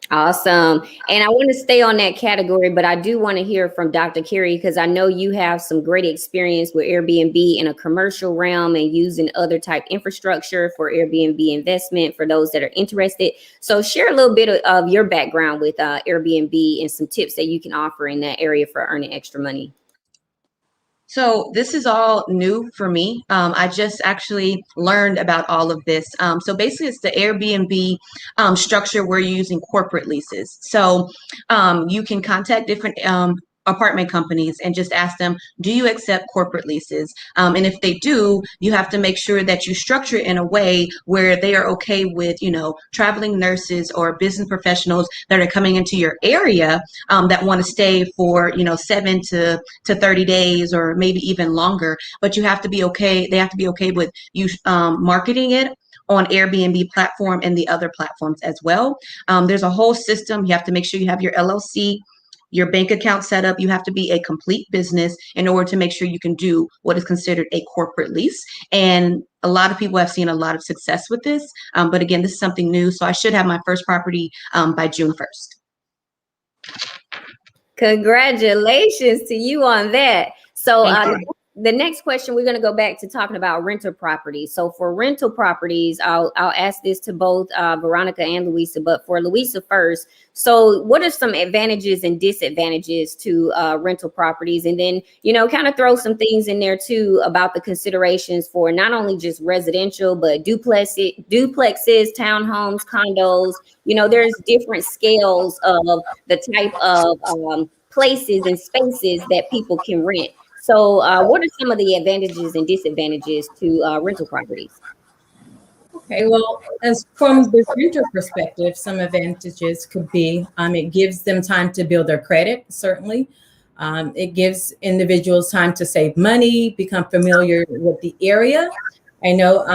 Awesome. And I want to stay on that category, but I do want to hear from Dr. Carey, because I know you have some great experience with Airbnb in a commercial realm and using other type infrastructure for Airbnb investment for those that are interested. So share a little bit of your background with Airbnb and some tips that you can offer in that area for earning extra money. So this is all new for me. I just actually learned about all of this. So basically, it's the Airbnb structure where you're using corporate leases. So you can contact different apartment companies and just ask them, do you accept corporate leases? And if they do, you have to make sure that you structure it in a way where they are okay with, traveling nurses or business professionals that are coming into your area that want to stay for, 7 to 30 days or maybe even longer. But you have to be okay. They have to be okay with you marketing it on Airbnb platform and the other platforms as well. There's a whole system. You have to make sure you have your LLC, your bank account set up. You have to be a complete business in order to make sure you can do what is considered a corporate lease. And a lot of people have seen a lot of success with this. But again, this is something new. So I should have my first property by June 1st. Congratulations to you on that. So the next question, we're going to go back to talking about rental properties. So for rental properties, I'll ask this to both Veronica and Louisa, but for Louisa first. So what are some advantages and disadvantages to rental properties? And then, kind of throw some things in there too about the considerations for not only just residential, but duplexes, townhomes, condos. There's different scales of the type of places and spaces that people can rent. So what are some of the advantages and disadvantages to rental properties? Okay, well, as from the renter perspective, some advantages could be it gives them time to build their credit, certainly. It gives individuals time to save money, become familiar with the area. I know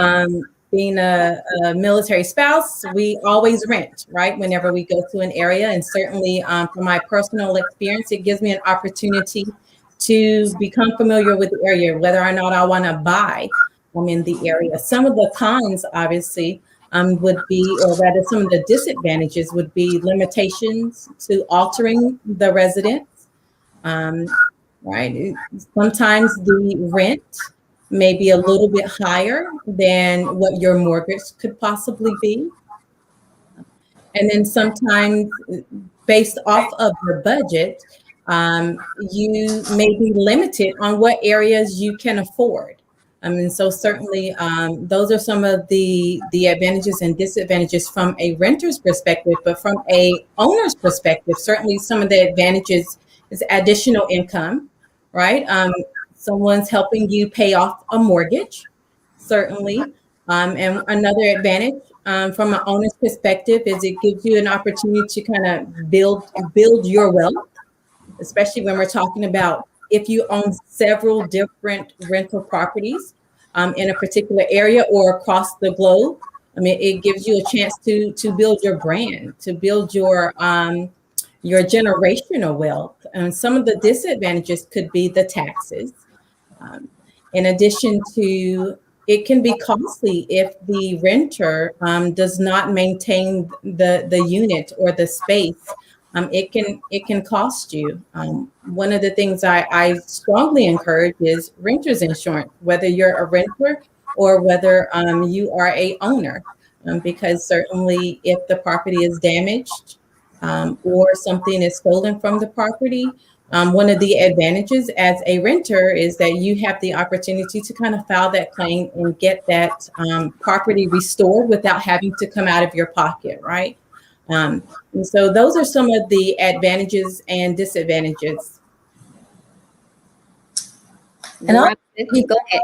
being a military spouse, we always rent, right? Whenever we go to an area. And certainly from my personal experience, it gives me an opportunity to become familiar with the area, whether or not I want to buy in the area. Some of the cons, obviously, would be, or rather some of the disadvantages would be limitations to altering the residence, right? Sometimes the rent may be a little bit higher than what your mortgage could possibly be. And then sometimes based off of your budget, you may be limited on what areas you can afford. So certainly those are some of the advantages and disadvantages from a renter's perspective, but from a owner's perspective, certainly some of the advantages is additional income, right? Someone's helping you pay off a mortgage, certainly. And another advantage from an owner's perspective is it gives you an opportunity to kind of build your wealth, especially when we're talking about if you own several different rental properties in a particular area or across the globe. It gives you a chance to build your brand, to build your generational wealth. And some of the disadvantages could be the taxes. In addition to, it can be costly if the renter does not maintain the unit or the space. It can cost you. One of the things I strongly encourage is renter's insurance, whether you're a renter or whether you are a owner, because certainly if the property is damaged or something is stolen from the property, one of the advantages as a renter is that you have the opportunity to kind of file that claim and get that property restored without having to come out of your pocket, right? And so those are some of the advantages and disadvantages. And go ahead.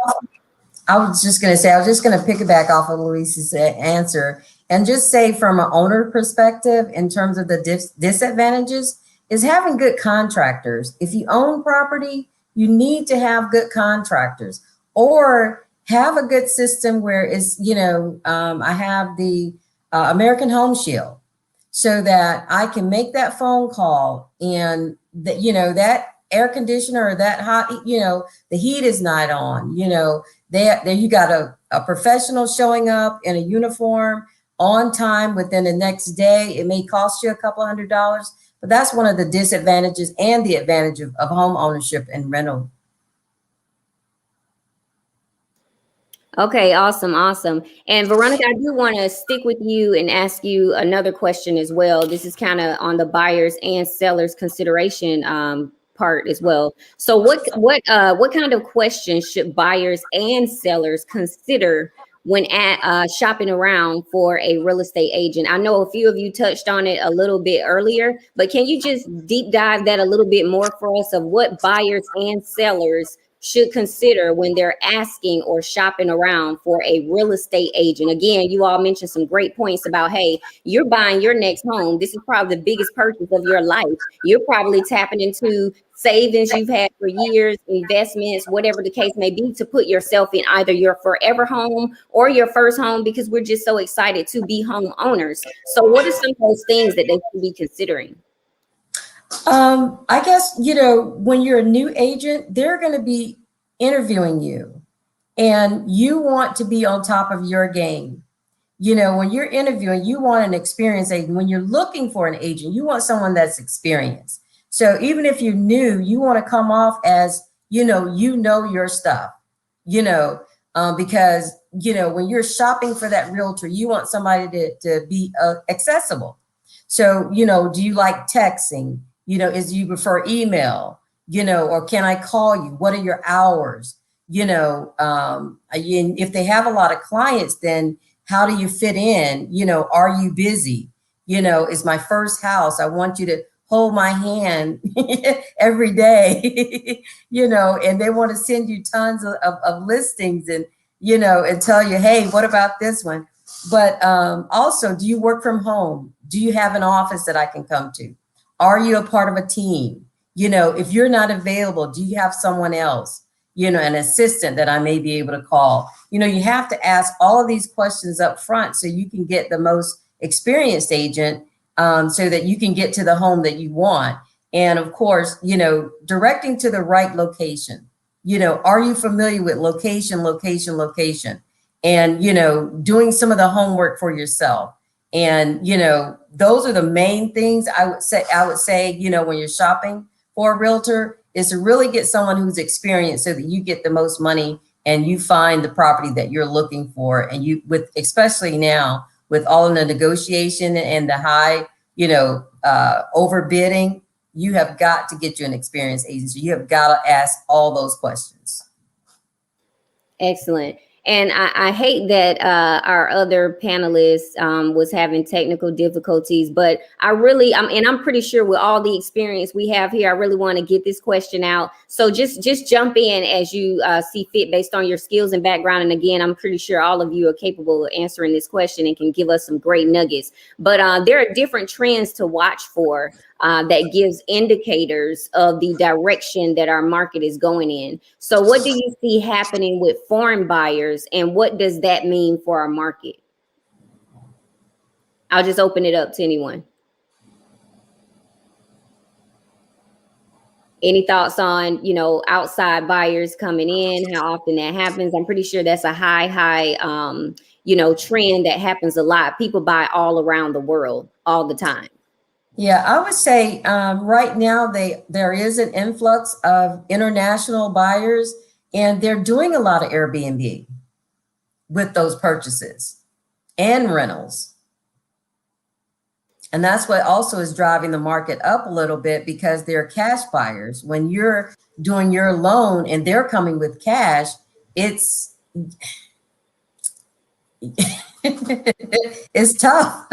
I was just going to piggyback off of Luis's answer and just say from an owner perspective, in terms of the disadvantages, is having good contractors. If you own property, you need to have good contractors. or have a good system where it's, I have the American Home Shield, so that I can make that phone call, and that, that air conditioner or that hot, the heat is not on, there you got a professional showing up in a uniform on time within the next day. It may cost you a couple $100, but that's one of the disadvantages and the advantage of home ownership and rental. Okay, awesome, awesome. And Veronica, I do want to stick with you and ask you another question as well. This is kind of on the buyers and sellers consideration part as well. So what kind of questions should buyers and sellers consider when shopping around for a real estate agent? I know a few of you touched on it a little bit earlier, but can you just deep dive that a little bit more for us of what buyers and sellers should consider when they're asking or shopping around for a real estate agent? Again, you all mentioned some great points about, hey, you're buying your next home. This is probably the biggest purchase of your life. You're probably tapping into savings you've had for years, investments, whatever the case may be, to put yourself in either your forever home or your first home, because we're just so excited to be homeowners. So what are some of those things that they should be considering? I guess, when you're a new agent, they're going to be interviewing you, and you want to be on top of your game. When you're interviewing, you want an experienced agent. When you're looking for an agent, you want someone that's experienced. So even if you're new, you want to come off as, your stuff, because, when you're shopping for that realtor, you want somebody to be accessible. So, do you like texting? Do you prefer email? Or can I call you? What are your hours? If they have a lot of clients, then how do you fit in? Are you busy? It's my first house. I want you to hold my hand every day, and they want to send you tons of listings and, and tell you, hey, what about this one? But also, do you work from home? Do you have an office that I can come to? Are you a part of a team? If you're not available, do you have someone else, an assistant that I may be able to call? You have to ask all of these questions up front so you can get the most experienced agent, so that you can get to the home that you want. And of course, directing to the right location. Are you familiar with location? And, doing some of the homework for yourself. And, those are the main things I would say, when you're shopping for a realtor, is to really get someone who's experienced so that you get the most money and you find the property that you're looking for. And especially now with all of the negotiation and the high, overbidding, you have got to get you an experienced agency. You have got to ask all those questions. Excellent. And I hate that our other panelist was having technical difficulties, but I'm pretty sure with all the experience we have here, I really want to get this question out. So just jump in as you see fit based on your skills and background. And again, I'm pretty sure all of you are capable of answering this question and can give us some great nuggets. But there are different trends to watch for that gives indicators of the direction that our market is going in. So what do you see happening with foreign buyers, and what does that mean for our market? I'll just open it up to anyone. Any thoughts on, outside buyers coming in, how often that happens? I'm pretty sure that's a high, trend that happens a lot. People buy all around the world all the time. Yeah, I would say right now there is an influx of international buyers, and they're doing a lot of Airbnb with those purchases and rentals. And that's what also is driving the market up a little bit, because they're cash buyers. When you're doing your loan and they're coming with cash, it's it's tough.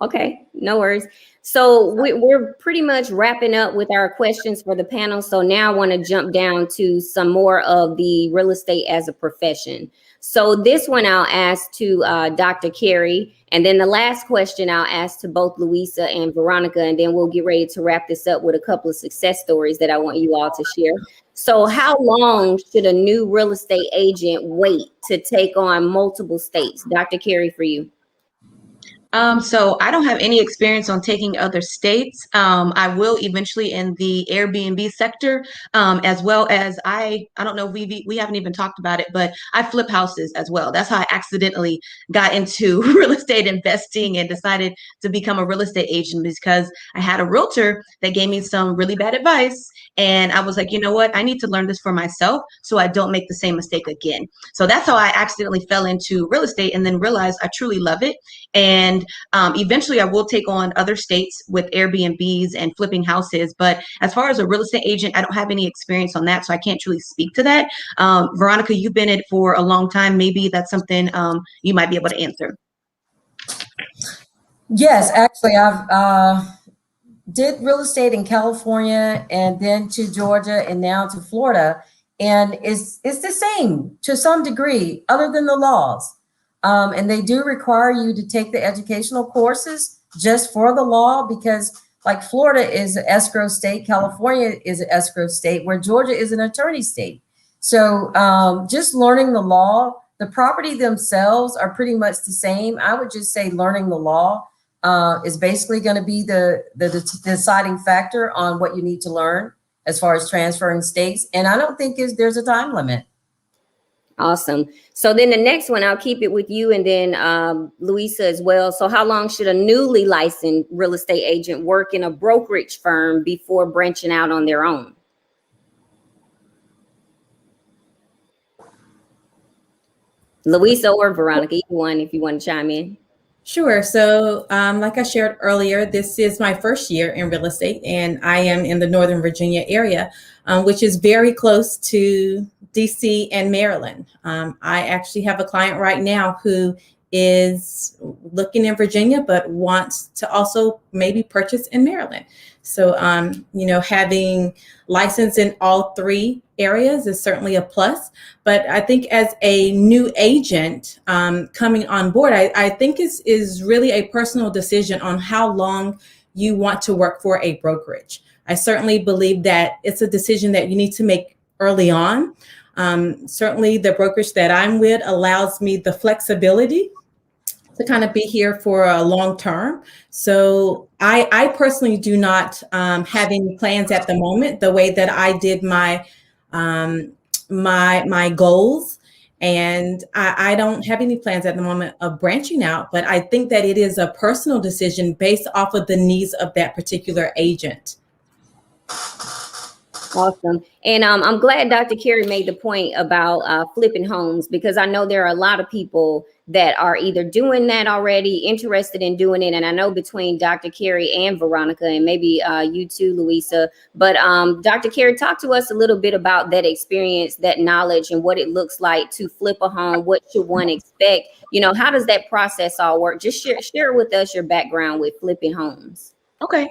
Okay, no worries. So we're pretty much wrapping up with our questions for the panel. So now I want to jump down to some more of the real estate as a profession. So this one I'll ask to Dr. Carey, and then the last question I'll ask to both Louisa and Veronica, and then we'll get ready to wrap this up with a couple of success stories that I want you all to share. So how long should a new real estate agent wait to take on multiple states? Dr. Carey, for you. So I don't have any experience on taking other states. I will eventually in the Airbnb sector, as well as I don't know, we haven't even talked about it, but I flip houses as well. That's how I accidentally got into real estate investing and decided to become a real estate agent because I had a realtor that gave me some really bad advice. And I was like, you know what? I need to learn this for myself so I don't make the same mistake again. So that's how I accidentally fell into real estate and then realized I truly love it. And eventually, I will take on other states with Airbnbs and flipping houses. But as far as a real estate agent, I don't have any experience on that, so I can't truly speak to that. Veronica, you've been in it for a long time. Maybe that's something you might be able to answer. Yes, actually, I've did real estate in California and then to Georgia and now to Florida. And it's the same to some degree, other than the laws. And they do require you to take the educational courses just for the law, because like Florida is an escrow state, California is an escrow state, where Georgia is an attorney state. So just learning the law, the property themselves are pretty much the same. I would just say learning the law is basically going to be the deciding factor on what you need to learn as far as transferring states. And I don't think there's a time limit. Awesome. So then the next one, I'll keep it with you and then Louisa as well. So how long should a newly licensed real estate agent work in a brokerage firm before branching out on their own? Louisa or Veronica, either one, if you want to chime in. Sure. So like I shared earlier, this is my first year in real estate, and I am in the Northern Virginia area, which is very close to DC and Maryland. I actually have a client right now who is looking in Virginia, but wants to also maybe purchase in Maryland. So, having license in all three areas is certainly a plus. But I think as a new agent coming on board, I think is really a personal decision on how long you want to work for a brokerage. I certainly believe that it's a decision that you need to make early on. Certainly the brokerage that I'm with allows me the flexibility to kind of be here for a long term. So I personally do not have any plans at the moment, the way that I did my my goals. And I don't have any plans at the moment of branching out, but I think that it is a personal decision based off of the needs of that particular agent. Awesome. And I'm glad Dr. Carey made the point about flipping homes, because I know there are a lot of people that are either doing that already, interested in doing it. And I know between Dr. Carey and Veronica, and maybe you too, Louisa, but Dr. Carey, talk to us a little bit about that experience, that knowledge, and what it looks like to flip a home. What should one expect? How does that process all work? Just share with us your background with flipping homes. Okay.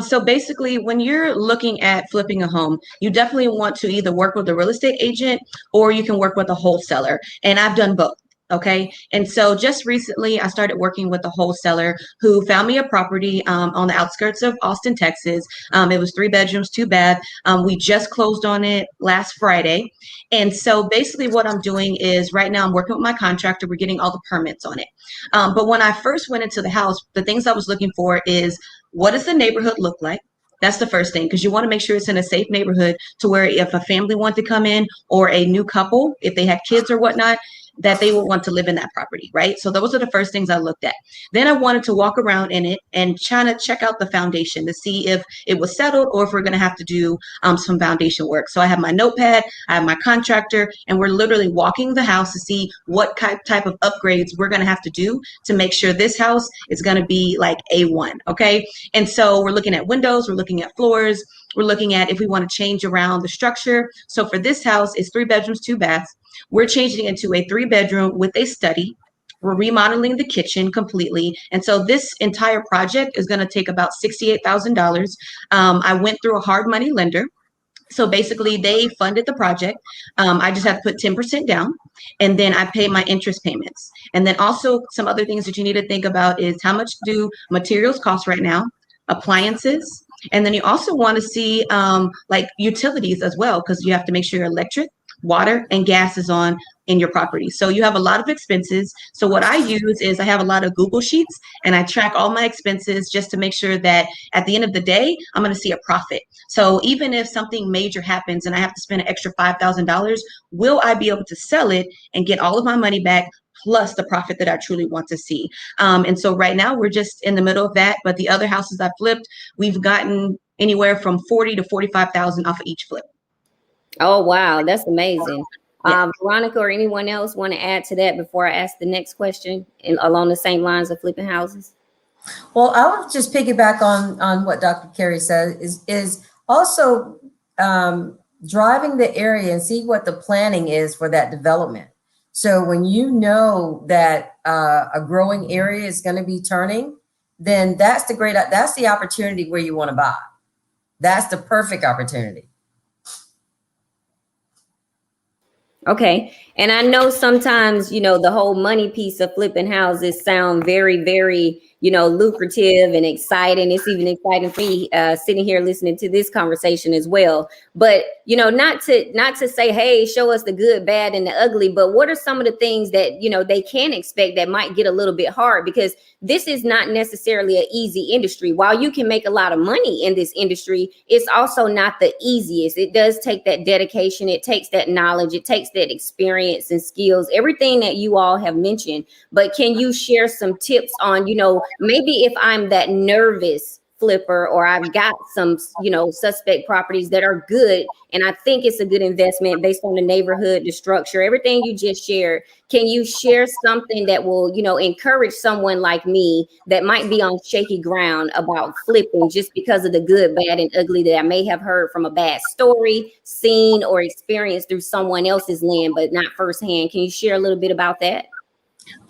So basically, when you're looking at flipping a home, you definitely want to either work with a real estate agent or you can work with a wholesaler. And I've done both. Okay. And so just recently, I started working with a wholesaler who found me a property on the outskirts of Austin, Texas. It was 3 bedrooms, 2 bath. We just closed on it last Friday. And so basically what I'm doing is right now I'm working with my contractor. We're getting all the permits on it. But when I first went into the house, the things I was looking for is, what does the neighborhood look like? That's the first thing, because you want to make sure it's in a safe neighborhood to where if a family wants to come in or a new couple, if they have kids or whatnot, that they will want to live in that property, right? So those are the first things I looked at. Then I wanted to walk around in it and try to check out the foundation to see if it was settled or if we're going to have to do some foundation work. So I have my notepad, I have my contractor, and we're literally walking the house to see what type of upgrades we're going to have to do to make sure this house is going to be like A1, okay? And so we're looking at windows, we're looking at floors, we're looking at if we want to change around the structure. So for this house, it's 3 bedrooms, 2 baths. We're changing it into a 3 bedroom with a study. We're remodeling the kitchen completely. And so this entire project is going to take about $68,000. I went through a hard money lender. So basically they funded the project. I just have to put 10% down, and then I pay my interest payments. And then also some other things that you need to think about is how much do materials cost right now, appliances, And then you also want to see like utilities as well, because you have to make sure your electric, water, and gas is on in your property. So you have a lot of expenses. So what I use is I have a lot of Google Sheets and I track all my expenses just to make sure that at the end of the day, I'm going to see a profit. So even if something major happens and I have to spend an extra $5,000, will I be able to sell it and get all of my money back plus the profit that I truly want to see? And so right now we're just in the middle of that. But the other houses I flipped, we've gotten anywhere from 40 to 45,000 off of each flip. Oh, wow. That's amazing. Yeah. Veronica or anyone else want to add to that before I ask the next question along the same lines of flipping houses? Well, I would just piggyback on what Dr. Carey said is also driving the area and see what the planning is for that development. So when you know that a growing area is going to be turning, then that's the opportunity where you want to buy. That's the perfect opportunity. Okay. And I know sometimes, you know, the whole money piece of flipping houses sound very, very, you know, lucrative and exciting. It's even exciting for me sitting here listening to this conversation as well. But, you know, not to say, hey, show us the good, bad, and the ugly, but what are some of the things that, you know, they can expect that might get a little bit hard? Because this is not necessarily an easy industry. While you can make a lot of money in this industry, it's also not the easiest. It does take that dedication. It takes that knowledge. It takes that experience and skills, everything that you all have mentioned. But can you share some tips on, you know, maybe if I'm that nervous flipper or I've got some, you know, suspect properties that are good and I think it's a good investment based on the neighborhood, the structure, everything you just shared. Can you share something that will, you know, encourage someone like me that might be on shaky ground about flipping just because of the good, bad, and ugly that I may have heard from a bad story, seen, or experienced through someone else's land, but not firsthand? Can you share a little bit about that?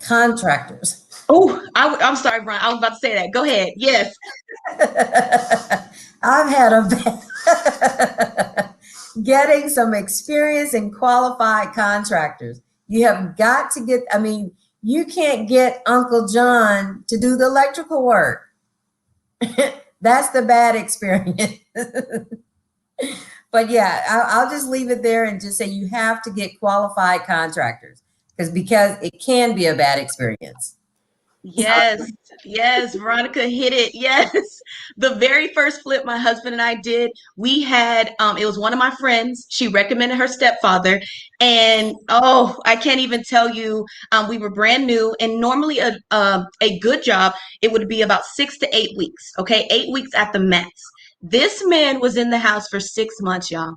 Contractors. Oh, I'm sorry, Brian. I was about to say that. Go ahead. Yes. I've had getting some experience and qualified contractors. You have got to get, I mean, you can't get Uncle John to do the electrical work. That's the bad experience. But yeah, I'll just leave it there and just say you have to get qualified contractors because it can be a bad experience. Yes, yes, Veronica hit it. Yes. The very first flip my husband and I did, we had it was one of my friends. She recommended her stepfather. And oh, I can't even tell you, we were brand new, and normally a good job, it would be about 6 to 8 weeks. Okay, 8 weeks at the max. This man was in the house for 6 months, y'all.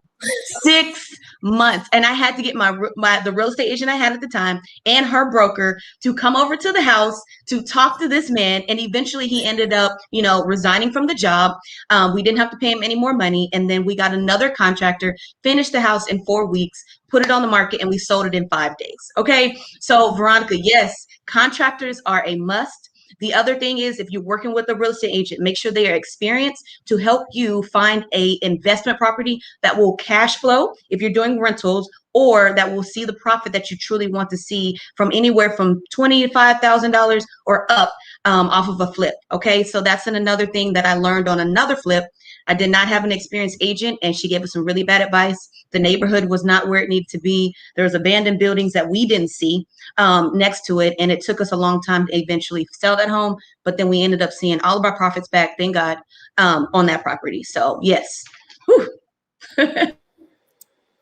6 months. And I had to get the real estate agent I had at the time and her broker to come over to the house to talk to this man. And eventually he ended up, you know, resigning from the job. We didn't have to pay him any more money. And then we got another contractor, finished the house in 4 weeks, put it on the market, and we sold it in 5 days. Okay. So Veronica, yes, contractors are a must. The other thing is, if you're working with a real estate agent, make sure they are experienced to help you find a investment property that will cash flow if you're doing rentals, or that will see the profit that you truly want to see from anywhere from $25,000 or up off of a flip. Okay, so that's another thing that I learned on another flip. I did not have an experienced agent, and she gave us some really bad advice. The neighborhood was not where it needed to be. There was abandoned buildings that we didn't see next to it, and it took us a long time to eventually sell that home. But then we ended up seeing all of our profits back, thank God, on that property. So yes.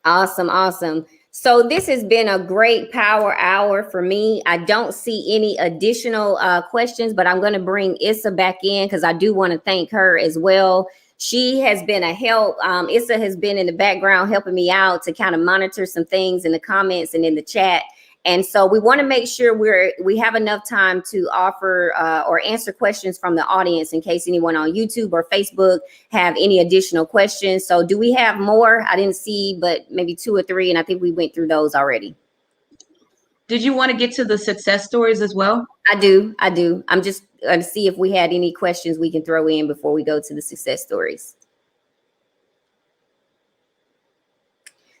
Awesome, awesome. So this has been a great power hour for me. I don't see any additional questions, but I'm going to bring Issa back in because I do want to thank her as well. She has been a help. Issa has been in the background helping me out to kind of monitor some things in the comments and in the chat. And so we want to make sure we have enough time to offer or answer questions from the audience in case anyone on YouTube or Facebook have any additional questions. So do we have more? I didn't see, but maybe 2 or 3, and I think we went through those already. Did you want to get to the success stories as well? I do. I'm just going to see if we had any questions we can throw in before we go to the success stories.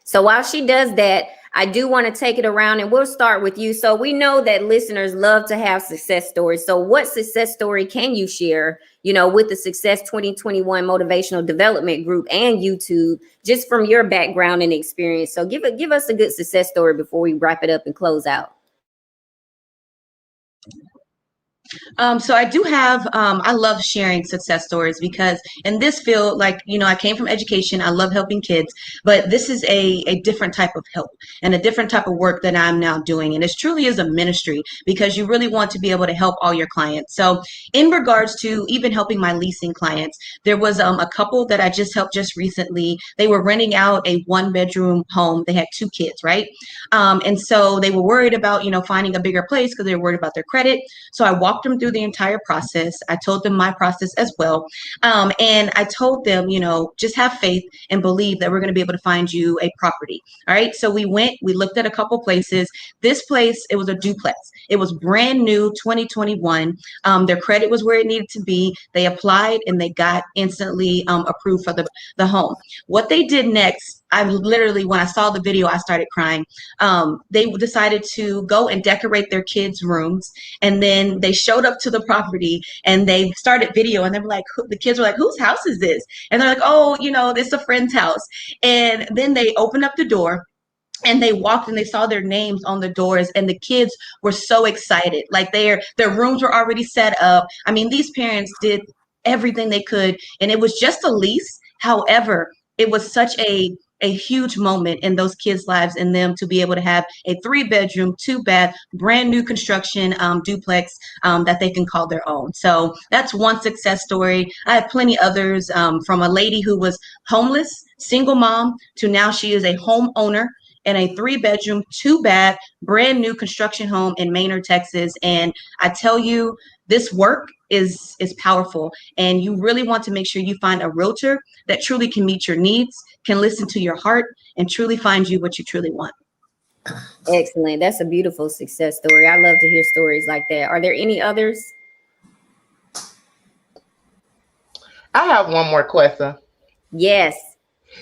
So while she does that, I do want to take it around and we'll start with you. So we know that listeners love to have success stories. So what success story can you share, with the Success 2021 Motivational Development Group and YouTube, just from your background and experience? So give us a good success story before we wrap it up and close out. So I do have, I love sharing success stories because in this field, I came from education. I love helping kids, but this is a different type of help and a different type of work that I'm now doing. And it truly is a ministry because you really want to be able to help all your clients. So in regards to even helping my leasing clients, there was a couple that I just helped just recently. They were renting out a 1-bedroom home. They had 2 kids, right? And so they were worried about, finding a bigger place because they were worried about their credit. So I walked them through the entire process. I told them my process as well. And I told them, just have faith and believe that we're going to be able to find you a property. All right. So we looked at a couple places. This place, it was a duplex. It was brand new, 2021. Their credit was where it needed to be. They applied and they got instantly approved for the home. What they did next, when I saw the video, I started crying. They decided to go and decorate their kids' rooms. And then they showed up to the property and they started video. And they were like, the kids were like, whose house is this? And they're like, oh, it's a friend's house. And then they opened up the door. And they walked and they saw their names on the doors, and the kids were so excited. Like their rooms were already set up. I mean, these parents did everything they could, and it was just a lease. However, it was such a huge moment in those kids' lives, and them to be able to have a 3-bedroom, 2-bath, brand new construction duplex that they can call their own. So that's one success story. I have plenty others, from a lady who was homeless, single mom, to now she is a homeowner in a 3-bedroom, 2-bath, brand new construction home in Maynard, Texas. And I tell you, this work is powerful. And you really want to make sure you find a realtor that truly can meet your needs, can listen to your heart, and truly find you what you truly want. Excellent. That's a beautiful success story. I love to hear stories like that. Are there any others? I have one more question. Yes.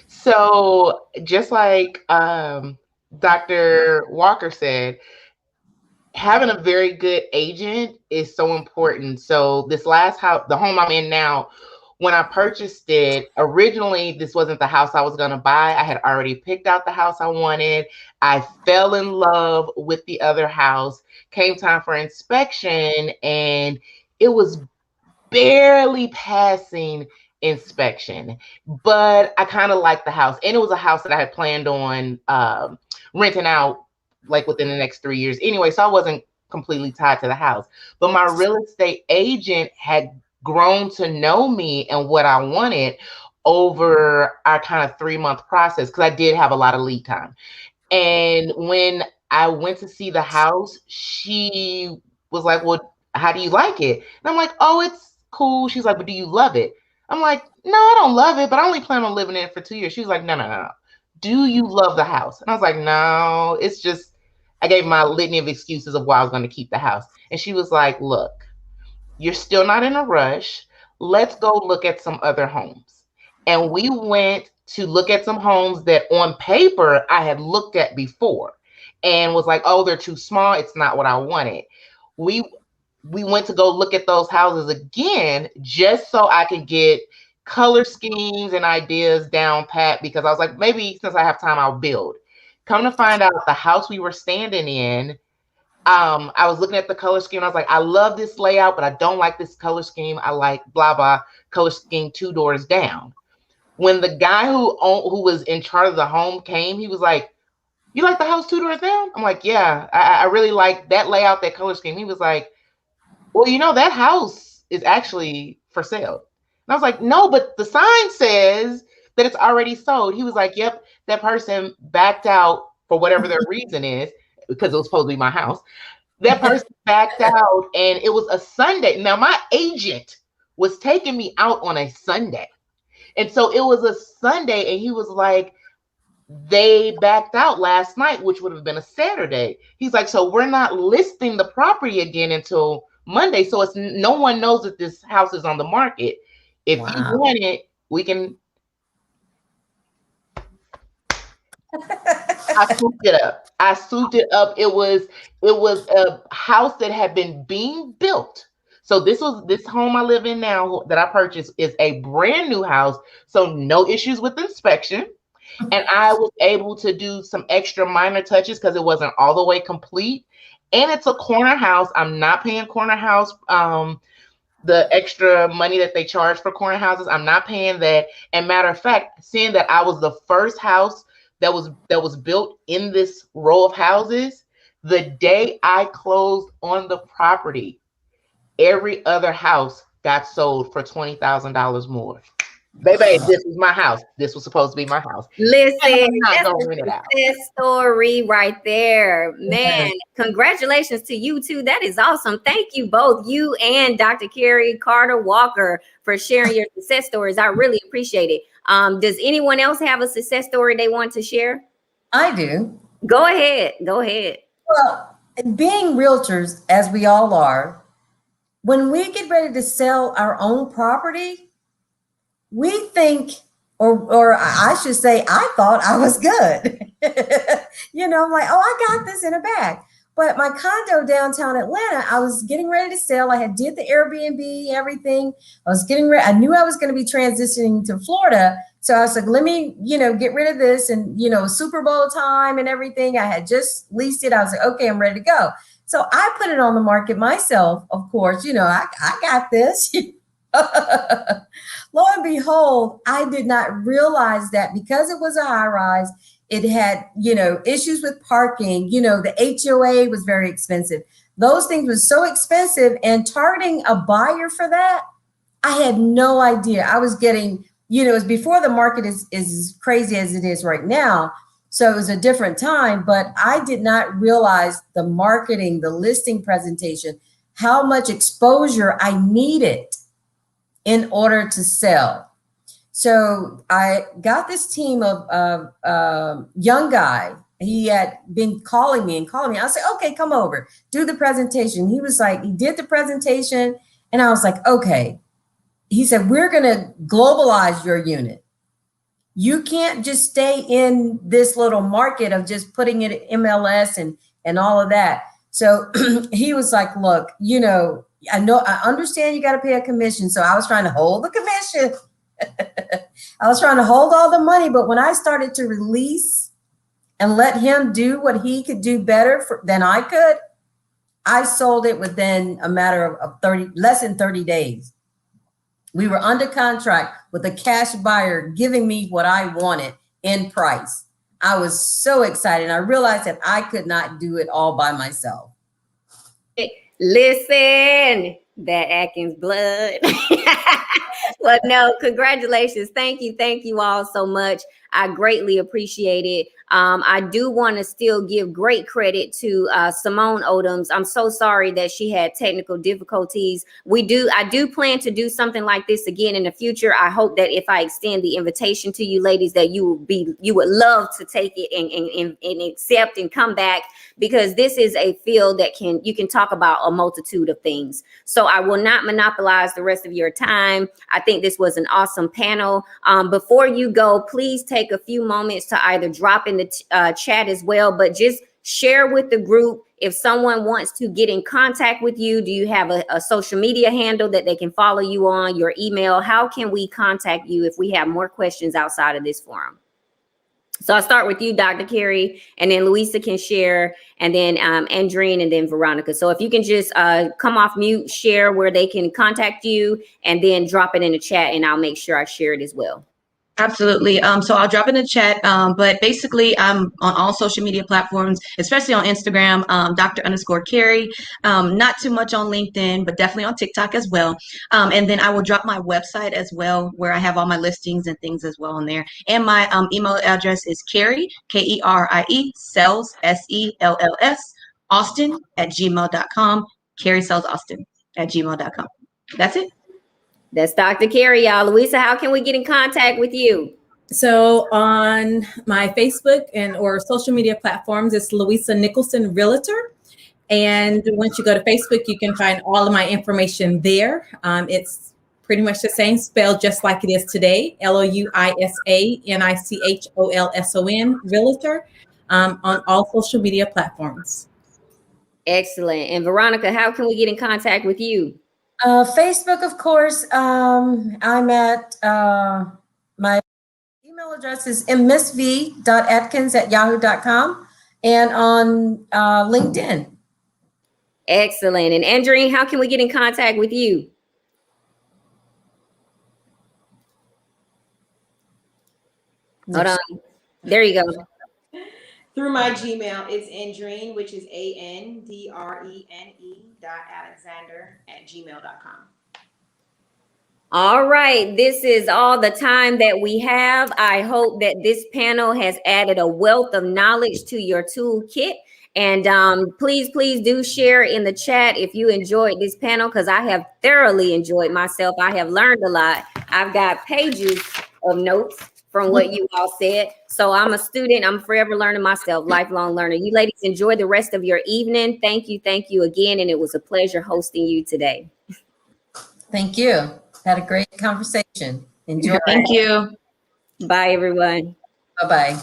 So just like Dr. Walker said, having a very good agent is so important. So this last house, the home I'm in now, when I purchased it, originally this wasn't the house I was going to buy. I had already picked out the house I wanted. I fell in love with the other house. Came time for inspection, and it was barely passing inspection, but I kind of liked the house, and it was a house that I had planned on renting out like within the next 3 years anyway, so I wasn't completely tied to the house. But my real estate agent had grown to know me and what I wanted over our kind of 3-month process, because I did have a lot of lead time. And when I went to see the house, she was like, well, how do you like it? And I'm like, oh, it's cool. She's like, but do you love it? I'm like, no, I don't love it, but I only plan on living in it for 2 years. She was like, no. Do you love the house? And I was like, no, it's just, I gave my litany of excuses of why I was going to keep the house. And she was like, look, you're still not in a rush. Let's go look at some other homes. And we went to look at some homes that on paper I had looked at before and was like, oh, they're too small. It's not what I wanted. We went to go look at those houses again just so I could get color schemes and ideas down pat, because I was like, maybe since I have time, I'll build. Come to find out, the house we were standing in, I was looking at the color scheme. I was like, I love this layout, but I don't like this color scheme. I like blah, blah, color scheme 2 doors down. When the guy who was in charge of the home came, he was like, you like the house 2 doors down? I'm like, yeah, I really like that layout, that color scheme. He was like, well, that house is actually for sale. And I was like, no, but the sign says that it's already sold. He was like, yep, that person backed out for whatever their reason is, because it was supposed to be my house. That person backed out, and it was a Sunday. Now, my agent was taking me out on a Sunday. And so it was a Sunday, and he was like, they backed out last night, which would have been a Saturday. He's like, so we're not listing the property again until Monday. So it's no one knows that this house is on the market. If you want it, we can. I swooped it up. I swooped it up. It was a house that had been being built. So this home I live in now that I purchased is a brand new house. So no issues with inspection. And I was able to do some extra minor touches because it wasn't all the way complete. And it's a corner house. I'm not paying corner house the extra money that they charge for corner houses. I'm not paying that. And matter of fact, seeing that I was the first house that was built in this row of houses, the day I closed on the property, every other house got sold for $20,000 more. Baby, this was my house. This was supposed to be my house. Listen, I'm not that's gonna a rent it out. success story right there. Man, congratulations to you too. That is awesome. Thank you both, you and Dr. Carrie Carter Walker, for sharing your success stories. I really appreciate it. Does anyone else have a success story they want to share? I do. Go ahead. Go ahead. Well, being realtors, as we all are, when we get ready to sell our own property, we think, or I should say, I thought I was good. I'm like, oh, I got this in a bag. But my condo downtown Atlanta, I was getting ready to sell. I had did the Airbnb, everything. I was getting ready. I knew I was going to be transitioning to Florida. So I was like, let me, get rid of this. And, Super Bowl time and everything. I had just leased it. I was like, okay, I'm ready to go. So I put it on the market myself, of course. I got this. Lo and behold, I did not realize that because it was a high rise, it had, issues with parking, the HOA was very expensive. Those things were so expensive, and targeting a buyer for that, I had no idea. I was getting, it was before the market is as crazy as it is right now. So it was a different time, but I did not realize the marketing, the listing presentation, how much exposure I needed in order to sell. So I got this team of young guy. He had been calling me. I said, okay, come over, do the presentation. He was like, he did the presentation. And I was like, okay. He said, we're going to globalize your unit. You can't just stay in this little market of just putting it in MLS and all of that. So he was like, look, I understand you got to pay a commission. So I was trying to hold the commission. I was trying to hold all the money. But when I started to release and let him do what he could do better than I could, I sold it within a matter of less than 30 days. We were under contract with a cash buyer giving me what I wanted in price. I was so excited. I realized that I could not do it all by myself. Listen, that Atkins blood. Well, no, congratulations. Thank you all so much. I greatly appreciate it. I do want to still give great credit to Simone Odoms. I'm so sorry that she had technical difficulties. I do plan to do something like this again in the future. I hope that if I extend the invitation to you ladies, that you would love to take it and accept and come back, because this is a field that you can talk about a multitude of things. So I will not monopolize the rest of your time. I think this was an awesome panel. Before you go, please take a few moments to either drop in the chat as well, but just share with the group if someone wants to get in contact with you. Do you have a social media handle that they can follow you on, your email? How can we contact you if we have more questions outside of this forum? So I'll start with you, Dr. Carrie, and then Louisa can share, and then Andreen, and then Veronica. So if you can just come off mute, share where they can contact you, and then drop it in the chat, and I'll make sure I share it as well. Absolutely. So I'll drop in the chat, but basically I'm on all social media platforms, especially on Instagram, Dr._Carrie, not too much on LinkedIn, but definitely on TikTok as well. And then I will drop my website as well, where I have all my listings and things as well on there. And my email address is Carrie, Kerie, Sells, SELLS, Austin @gmail.com, Carrie Sells Austin @gmail.com. That's it. That's Dr. Carrie, y'all. Louisa, how can we get in contact with you? So on my Facebook or social media platforms, it's Louisa Nicholson Realtor. And once you go to Facebook, you can find all of my information there. It's pretty much the same, spelled just like it is today, LOUISA NICHOLSON Realtor. on all social media platforms. Excellent. And Veronica, how can we get in contact with you? Facebook, of course. I'm at my email address is msv.atkins@yahoo.com, and on LinkedIn. Excellent. And Andreen, how can we get in contact with you? Hold on. There you go. Through my Gmail, it's Andreen, which is ANDRENE.Alexander@gmail.com. All right, this is all the time that we have. I hope that this panel has added a wealth of knowledge to your toolkit. And please do share in the chat if you enjoyed this panel, because I have thoroughly enjoyed myself. I have learned a lot. I've got pages of notes from what you all said. So I'm a student. I'm forever learning myself, lifelong learner. You ladies enjoy the rest of your evening. Thank you again. And it was a pleasure hosting you today. Thank you. Had a great conversation. Enjoy. Thank you. Bye, everyone. Bye-bye.